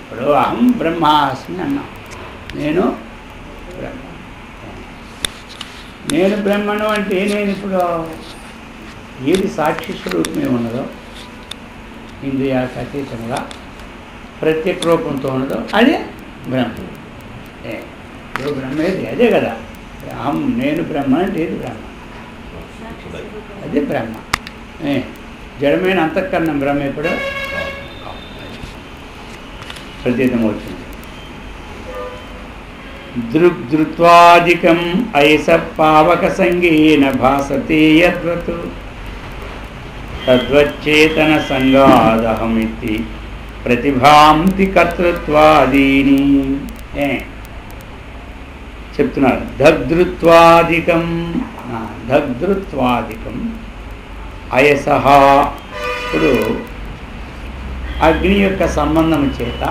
ఇప్పుడు అహం బ్రహ్మాస్మి అన్నాం. నేను బ్రహ్మ. నేను బ్రహ్మను అంటే నేను ఇప్పుడు ఏది సాక్షి స్వరూపమే ఉన్నదో, ఇంద్రియాలకు అతీతంగా ప్రత్యేక రూపంతో ఉన్నదో అదే బ్రహ్మ. బ్రహ్మ ఏది? అదే కదా. అహం నేను బ్రహ్మ అంటే ఏది? బ్రహ్మ. అదే బ్రహ్మ. జడమైన అంతఃకరణం బ్రహ్మ ఎప్పుడు ప్రతీతమవుతుంది. దృగ్ధృత్వాదికం ఐస పావక సంగేన భాసతే యద్వతు తద్వచ్చేతన సంగాదహమితి ప్రతిభాంతి కర్తృత్వాదీని చెప్తున్నారు. దగ్ధృత్వాదికం అయసహ. ఇప్పుడు అగ్ని యొక్క సంబంధం చేత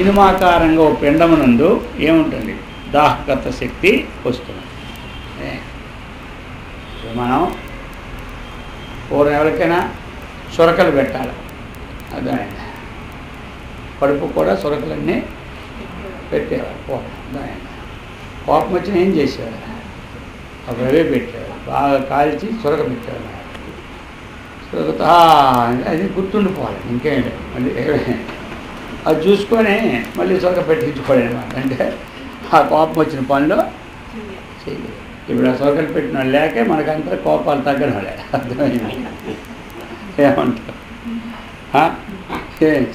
ఇనుమాకారంగా ఓ పిండమునందు ఏముంటుంది? దాహకత శక్తి వస్తుంది. మనం పూర్వం ఎవరికైనా సొరకలు పెట్టాలి, అదే కడుపు కూడా సొరకలన్నీ పెట్టేవారు. కోపం వచ్చిన ఏం చేసేవారు? అప్పుడు అవే పెట్టేవారు. బాగా కాల్చి సొరక పెట్టేవారు. సొరకతో అది గుర్తుండిపోవాలి, ఇంకేం లేదు. మళ్ళీ అది చూసుకొని మళ్ళీ సొరక పెట్టించుకోవాలి అనమాట. అంటే ఆ కోపం వచ్చిన పనులు చేయలేదు. ఇప్పుడు ఆ సొరకలు పెట్టిన లేకే మనకంతా కోపాలు తగ్గడం లేదు. అర్థమైంది? ఏమంటారు?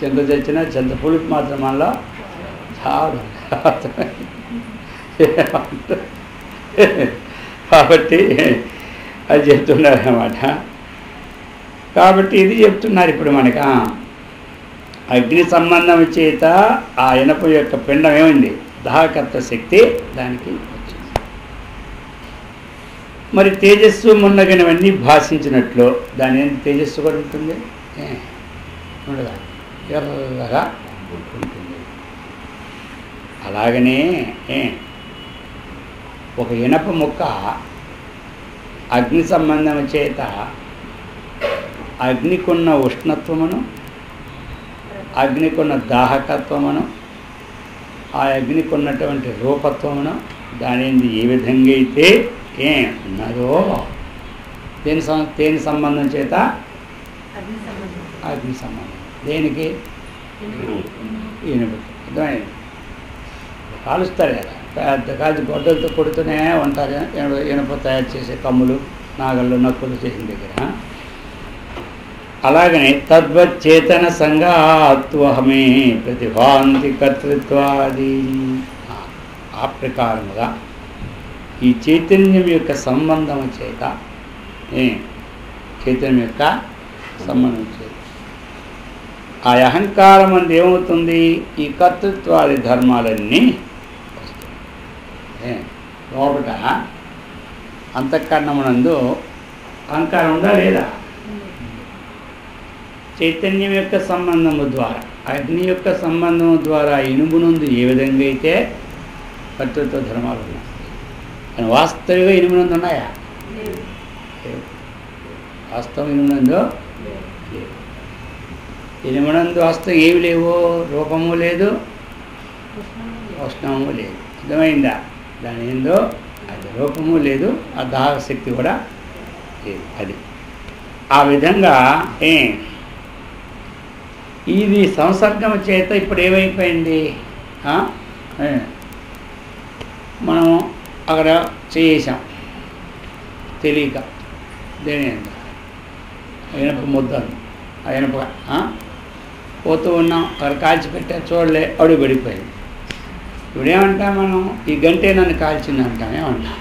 చింత చచ్చినా చింత పులుపు మాత్రం మనలో చాలా. కాబట్టి అది చెప్తున్నారు అన్నమాట. కాబట్టి ఇది చెప్తున్నారు ఇప్పుడు మనకి. అగ్ని సంబంధం చేత ఆ ఇనప యొక్క పిండం ఏమైంది? దాహకర్త శక్తి దానికి వచ్చింది. మరి తేజస్సు మున్నగినవన్నీ భాషించినట్లు దాని ఏంటి? తేజస్సు కూడా ఉంటుంది, ఉండదా? ఎర్రగా ఉంటుంది. అలాగనే ఒక ఇనప ముక్క అగ్ని సంబంధం చేత అగ్నికున్న ఉష్ణత్వమును, అగ్నికున్న దాహకత్వమును, ఆ అగ్నికున్నటువంటి రూపత్వమును దాని ఏ విధంగా అయితే ఉన్నదో దేని సంబంధం చేత? అగ్ని సంబంధం. దేనికి? ఇనుప. అర్థమైంది? కాలుస్తారు కదా, పెద్ద కాల్చి గొడ్డలతో కొడుతూనే ఉంటారు. ఇనుప తయారు చేసే కమ్ములు, నాగళ్ళు, నక్కులు చేసిన దగ్గర. అలాగనే తద్వచ్చేతన సంగాత్వహమే ప్రతిభాంతి కర్తృత్వాది. ఆ ప్రకారముగా ఈ చైతన్యం యొక్క సంబంధం చేత, చైతన్యం యొక్క సంబంధం చేత ఆ అహంకారం అంది ఏమవుతుంది? ఈ కర్తృత్వాది ధర్మాలన్నీ వస్తాయి. లోపల అంతఃకరణమునందు అహంకారం ఉందా లేదా? చైతన్యం యొక్క సంబంధము ద్వారా, అగ్ని యొక్క సంబంధము ద్వారా ఇనుమునందు ఏ విధంగా అయితే కర్తృత్వ ధర్మాలు ఉన్నాయి, కానీ వాస్తవిక ఇనుమునందు ఉన్నాయా? వాస్తవం ఇనుమునందు లేవు. ఇనుమునందు వాస్తవం ఏమి లేవు? రూపము లేదు, ఉష్ణము లేదు. అర్థమైందా? దాని ఏందో అది రూపము లేదు, ఆ దాహశక్తి కూడా లేదు. అది ఆ విధంగా ఇది సంసర్గం చేత ఇప్పుడు ఏమైపోయింది? మనం అక్కడ చేసాం తెలియక, దేని ఇనప ముద్ద, ఆ ఇనప పోతూ ఉన్నాం, అక్కడ కాల్చి పెట్టా చూడలే, అడుగు పడిపోయింది. ఇప్పుడు ఏమంటాం మనం? ఈ గంటే నన్ను కాల్చింది అంటాం. ఏమంటాం?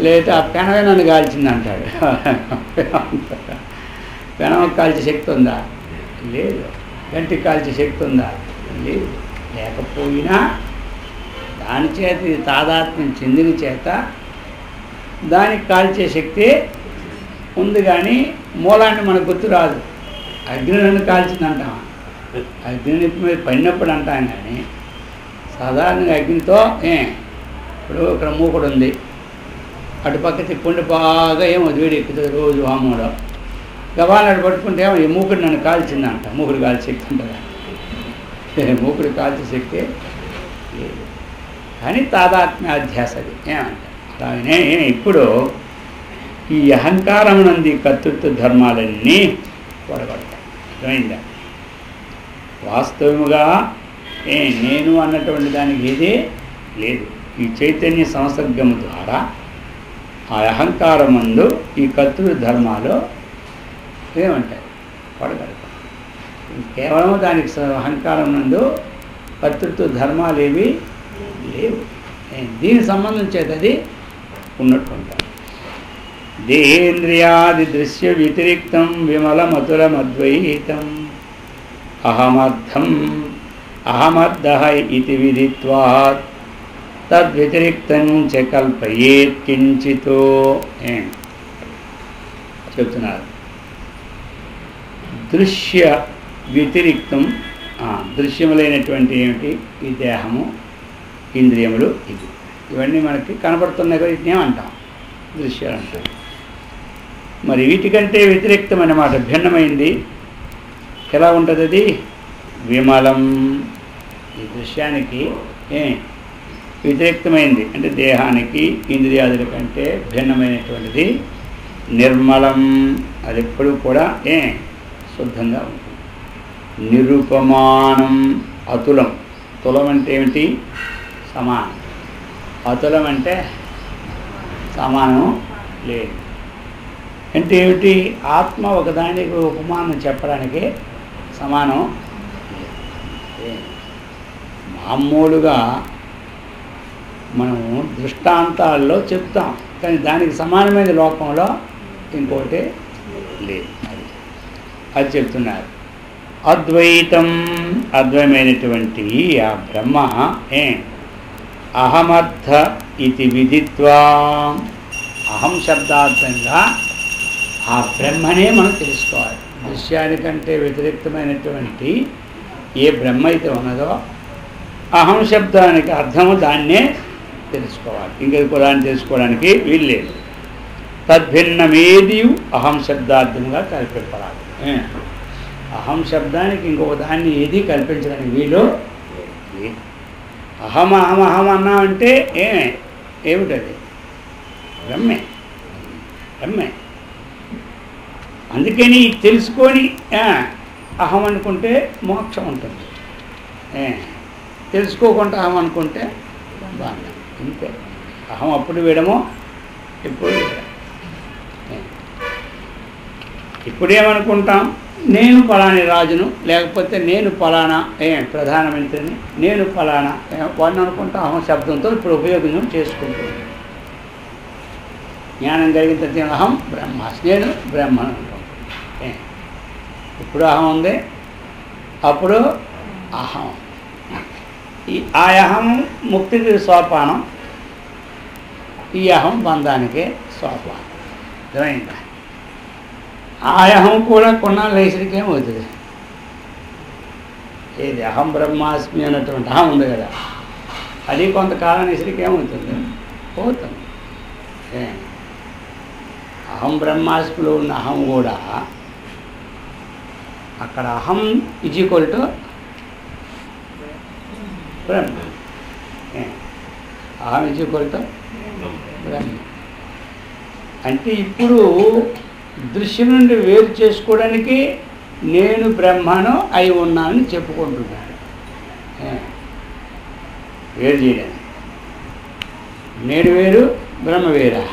లేదా ఆ పెనమే నన్ను కాల్చింది అంటాడు. పెనమకు కాల్చే శక్తి ఉందా? లేదు. గంటికి కాల్చే శక్తి ఉందా? లేదు. లేకపోయినా దాని చేత తాదాత్మ్యం చెందిన చేత దానికి కాల్చే శక్తి ఉంది, కానీ మూలాన్ని మనకు గుర్తు రాదు. అగ్ని నన్ను కాల్చింది అంటాం, అగ్ని నిప్పు మీద పడినప్పుడు అంటాం. కానీ సాధారణంగా అగ్నితో ఇప్పుడు ఇక్కడ మూకుడు ఉంది, అటుపక్క తిప్పుండి బాగా ఏమో వేడి ఎక్కుతుంది రోజు ఆమూలో గబాలను పట్టుకుంటే ఏమో ఈ మూకుడు నన్ను కాల్చింది అంట. మూకుడు కాల్చే శక్తి ఉంటుందా? మూకుడు కాల్చే శక్తి లేదు, కానీ తాదాత్మ్యాధ్యాస అది. ఏమంట? అలాగనే ఇప్పుడు ఈ అహంకారమునంది కర్తృత్వ ధర్మాలన్నీ పొడగొడతాయి. అర్థమైందా? వాస్తవముగా నేను అన్నటువంటి దానికి ఏదే లేదు. ఈ చైతన్య సంసర్గము ద్వారా ఆ అహంకారమందు ఈ కర్తృ ధర్మాలు ఏమంటాయి? పొడగడతాయి. కేవలం దానికి అహంకారం నందు కర్తృత్వ ధర్మాలు ఏవి లేవు. దీనికి సంబంధించేది అది ఉన్నట్టు ఉంటారు. దేహేంద్రియాది దృశ్య వ్యతిరిక్తం విమలమతులమద్వైతం అహమర్థః ఇది విదిత్వాత్ తద్వ్యతిరిక్తం చ కల్పయేత్ కించితో చెప్తున్నారు. దృశ్య వ్యతిరిక్తం దృశ్యములైనటువంటి ఏమిటి? ఈ దేహము, ఇంద్రియములు, ఇవన్నీ మనకి కనబడుతున్నాయి కదా, వీటిని ఏమంటాం? దృశ్యాలు అంటాం. మరి వీటికంటే వ్యతిరేక్తం అన్నమాట, భిన్నమైంది. ఎలా ఉంటుంది అది? విమలం. ఈ దృశ్యానికి వ్యతిరేక్తమైంది అంటే దేహానికి, ఇంద్రియాదుల కంటే భిన్నమైనటువంటిది నిర్మలం. అది ఎప్పుడు కూడా శుద్ధంగా ఉంటుంది. నిరుపమానం. అతులం. తులం అంటే ఏమిటి? సమానం. అతులం అంటే సమానం లేదు. అంటే ఏమిటి? ఆత్మ ఒకదానికి ఉపమానం చెప్పడానికి సమానం. మామూలుగా మనము దృష్టాంతాల్లో చెప్తాం, కానీ దానికి సమానమైన లోకంలో ఇంకోటి లేదు. అది చెప్తున్నారు. అద్వైతం. అద్వైతమైనటువంటి ఆ బ్రహ్మ అహమర్థ ఇది విదిత్వా. అహం శబ్దార్థంగా ఆ బ్రహ్మనే మనం తెలుసుకోవాలి. దృశ్యానికంటే వ్యతిరేక్తమైనటువంటి ఏ బ్రహ్మ అయితే ఉన్నదో అహం శబ్దానికి అర్థము దాన్నే తెలుసుకోవాలి. ఇంకెక్కువ దాన్ని తెలుసుకోవడానికి వీల్లేదు. తద్భిన్నమేది అహం శబ్దార్థంగా కల్పింపరాదు. అహం శబ్దానికి ఇంకొక దాన్ని ఏది కల్పించడానికి వీలు. అహం అహం అహం అన్నామంటే ఏమిటది? బ్రహ్మే. బ్రహ్మే. అందుకని తెలుసుకొని అహం అనుకుంటే మోక్షం ఉంటుంది. తెలుసుకోకుండా అహం అనుకుంటే బాగా ఇంతే. అహం అప్పుడు వీడమో ఇప్పుడు వీడము. ఇప్పుడేమనుకుంటాం? నేను పలాని రాజును, లేకపోతే నేను పలానా ప్రధానమంత్రిని, నేను పలానా వాడిని అనుకుంటా. అహం శబ్దంతో ఇప్పుడు ఉపయోగం చేసుకుంటున్నాను. జ్ఞానం కలిగిన తర్వాత అహం బ్రహ్మాస్మి, నేను బ్రహ్మను అనుకుంటాను. ఇప్పుడు అహం ఉంది, అప్పుడు అహం. ఆ అహం ముక్తికి సోపానం, ఈ అహం బంధానికే సోపానం. అర్థమైందా? ఆ అహం కూడా కొన్నాళ్ళు వేసరికి ఏమవుతుంది? ఏది అహం బ్రహ్మాస్మి అన్నటువంటి అహం ఉంది కదా, అది కొంతకాలం వేసరికి ఏమవుతుంది? పోతుంది. అహం బ్రహ్మాస్మిలో ఉన్న అహం కూడా అక్కడ అహం ఈజ్ ఈక్వల్ టు బ్రహ్మ. అహం ఈజ్ ఈక్వల్ టు బ్రహ్మ. అంటే ఇప్పుడు దృశ్యం నుండి వేరు చేసుకోవడానికి నేను బ్రహ్మను అయి ఉన్నానని చెప్పుకుంటున్నాను. వేరు చేయడానికి నేను వేరు, బ్రహ్మ వేరా?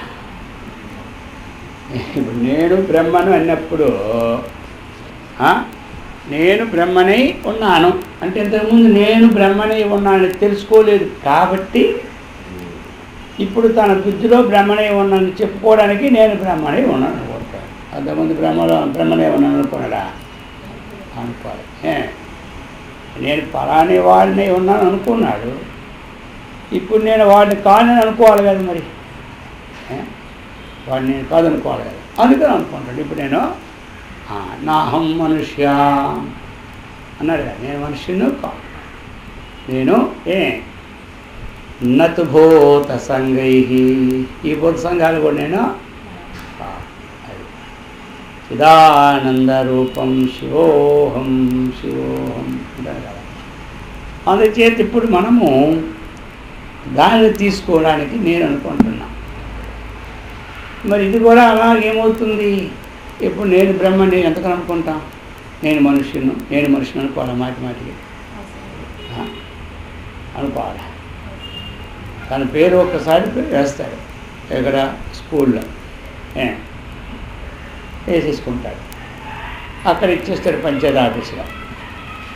ఇప్పుడు నేను బ్రహ్మను అన్నప్పుడు నేను బ్రహ్మనై ఉన్నాను అంటే ఇంతకుముందు నేను బ్రహ్మనై ఉన్నానని తెలుసుకోలేదు కాబట్టి ఇప్పుడు తన బుద్ధిలో బ్రహ్మనై ఉన్నానని చెప్పుకోవడానికి నేను బ్రహ్మనై ఉన్నాను అనుకుంటాను. అంతకుముందు బ్రహ్మనై ఉన్నాను అనుకున్నాడా? అనుకోవాలి. నేను పలాని వాడిని ఉన్నాను అనుకున్నాడు, ఇప్పుడు నేను వాడిని కాదని అనుకోవాలి కదా. మరి వాడిని నేను కాదనుకోవాలి కదా, అందుకని అనుకుంటాడు. ఇప్పుడు నేను నాహం మనుష్య అన్నాడు కదా, నేను మనుష్యును కాదు. నేను నతు భూత సంగై, ఈ భూత సంఘాలు కూడా నేను చిదానంద రూపం శివోహం శివోహం అంటారు కదా. అందుచేత ఇప్పుడు మనము దాన్ని తీసుకోవడానికి నేను అనుకుంటున్నా. మరి ఇది కూడా అలాగేమవుతుంది? ఇప్పుడు నేను బ్రహ్మ, నేను ఎంతకని అనుకుంటాం? నేను మనుష్యును అనుకోవాలి. మాటికి అనుకోవాలి. తన పేరు ఒక్కసారి వేస్తాడు, ఎక్కడ స్కూల్లో వేసేసుకుంటాడు. అక్కడ ఇచ్చేస్తాడు పంచాయతీ ఆఫీసులో.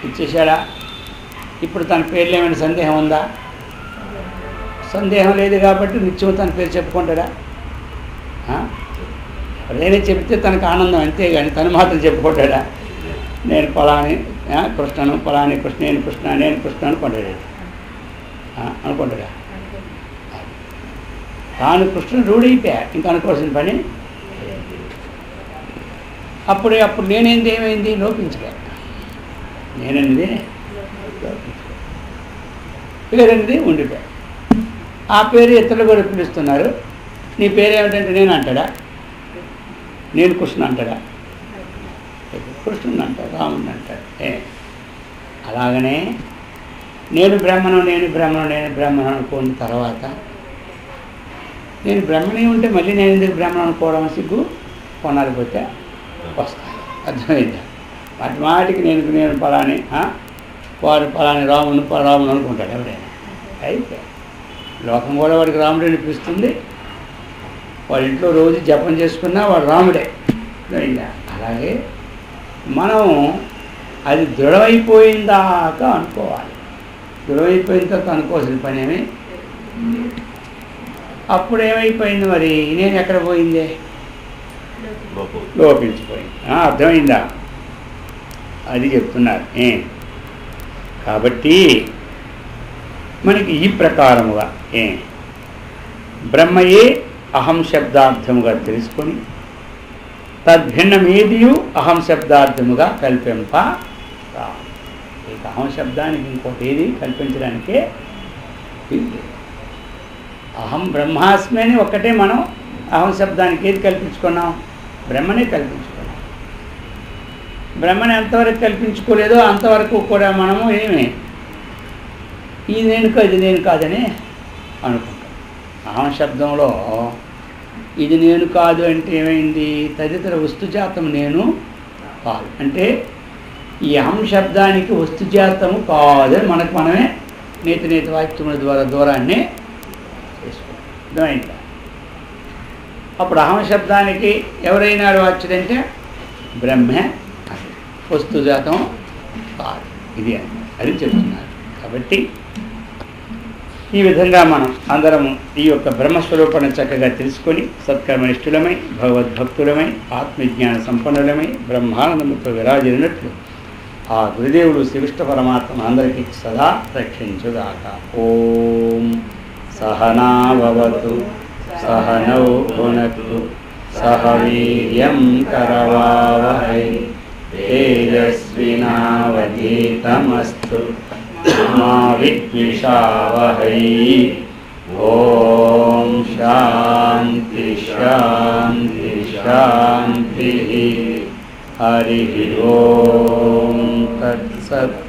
ఇచ్చేసాడా? ఇప్పుడు తన పేర్లు ఏమైనా సందేహం ఉందా? సందేహం లేదు కాబట్టి నిత్యం తన పేరు చెప్పుకుంటాడా? ఎవరైనా చెప్తే తనకు ఆనందం, అంతేగాని తను మాత్రం చెప్పుకుంటాడా? నేను పలాని కృష్ణను, పలాని కృష్ణ, నేను కృష్ణ అనుకుంటాడు. అనుకుంటాడా? తాను కృష్ణుడు రూఢైపోయా, ఇంకా అనుకోవాల్సిన పని. అప్పుడు నేనేంది ఏమైంది? లోపించలే. నేననేది లోపించలే, పేరనేది ఉండిపోయా. ఆ పేరు ఇతరులు కూడా పిలుస్తున్నారు. నీ పేరు ఏమిటంటే నేను అంటాడా? నేను కృష్ణ అంటాడా? కృష్ణుని అంటాడు, రాముడిని అంటాడు. అలాగనే నేను బ్రహ్మను అనుకున్న తర్వాత నేను బ్రహ్మనే ఉంటే మళ్ళీ నేను ఎందుకు బ్రహ్మను అనుకోవడం? సిగ్గు కొనాలి పోతే వస్తాను. అర్థమైందా? వాటికి నేను పలాని వాడు పలాని రాముడు అనుకుంటాడు ఎవరైనా. అయితే లోకం కూడా వాడికి రాముడు అనిపిస్తుంది. వాడి ఇంట్లో రోజు జపం చేసుకున్నా వాడు రాముడే. అర్థమైందా? అలాగే మనం అది దృఢమైపోయిందాకా అనుకోవాలి. దృఢమైపోయిన తర్వాత అనుకోవాల్సిన పని ఏమి? అప్పుడు ఏమైపోయింది మరి? నేను ఎక్కడ పోయిందే? లోపించిపోయింది. అర్థమైందా? అది చెప్తున్నారు. కాబట్టి మనకి ఈ ప్రకారముగా బ్రహ్మయే అహం శబ్దార్థముగా తెలుసుకొని తద్భిన్నమేదియు అహం శబ్దార్థముగా కల్పింప. ఇక అహం శబ్దానికి ఇంకోటి ఏది కల్పించడానికే అహం బ్రహ్మాస్మి అని ఒక్కటే మనం అహం శబ్దానికి ఏది కల్పించుకున్నాం? బ్రహ్మనే కల్పించుకున్నాం. బ్రహ్మని ఎంతవరకు కల్పించుకోలేదో అంతవరకు కూడా మనము ఇది నేను కాదని అనుకుంటాం. అహం శబ్దంలో ఇది నేను కాదు అంటే ఏమైంది? తదితర వస్తుజాతం నేను కాదు అంటే ఈ అహం శబ్దానికి వస్తుజాతము కాదని మనమే నేతి వాక్యముల ద్వారా దూరాన్ని చేసుకుంటాం. అర్థమైందా? అప్పుడు అహం శబ్దానికి ఎవరైనా వాచ్యుడంటే బ్రహ్మే, వస్తుజాతం కాదు. ఇది అది చెప్తున్నారు. కాబట్టి ఈ విధంగా మనం అందరము ఈ యొక్క బ్రహ్మస్వరూపాన్ని చక్కగా తెలుసుకొని సత్కర్మనిష్ఠులమై భగవద్భక్తులమై ఆత్మజ్ఞాన సంపన్నులమై బ్రహ్మానందముతో విరాజిల్లినట్లు ఆ గురుదేవుడు శ్రీకృష్ణ పరమాత్మ అందరికీ సదా రక్షించుగాక. ఓం సహనావతు సహనౌ భునక్తు సహ వీర్యం కరవావహై తేజస్వినావధీతమస్తు మా విద్విషావహై. ఓం శాంతి శాంతి శాంతి. హరి ఓం తత్సత్.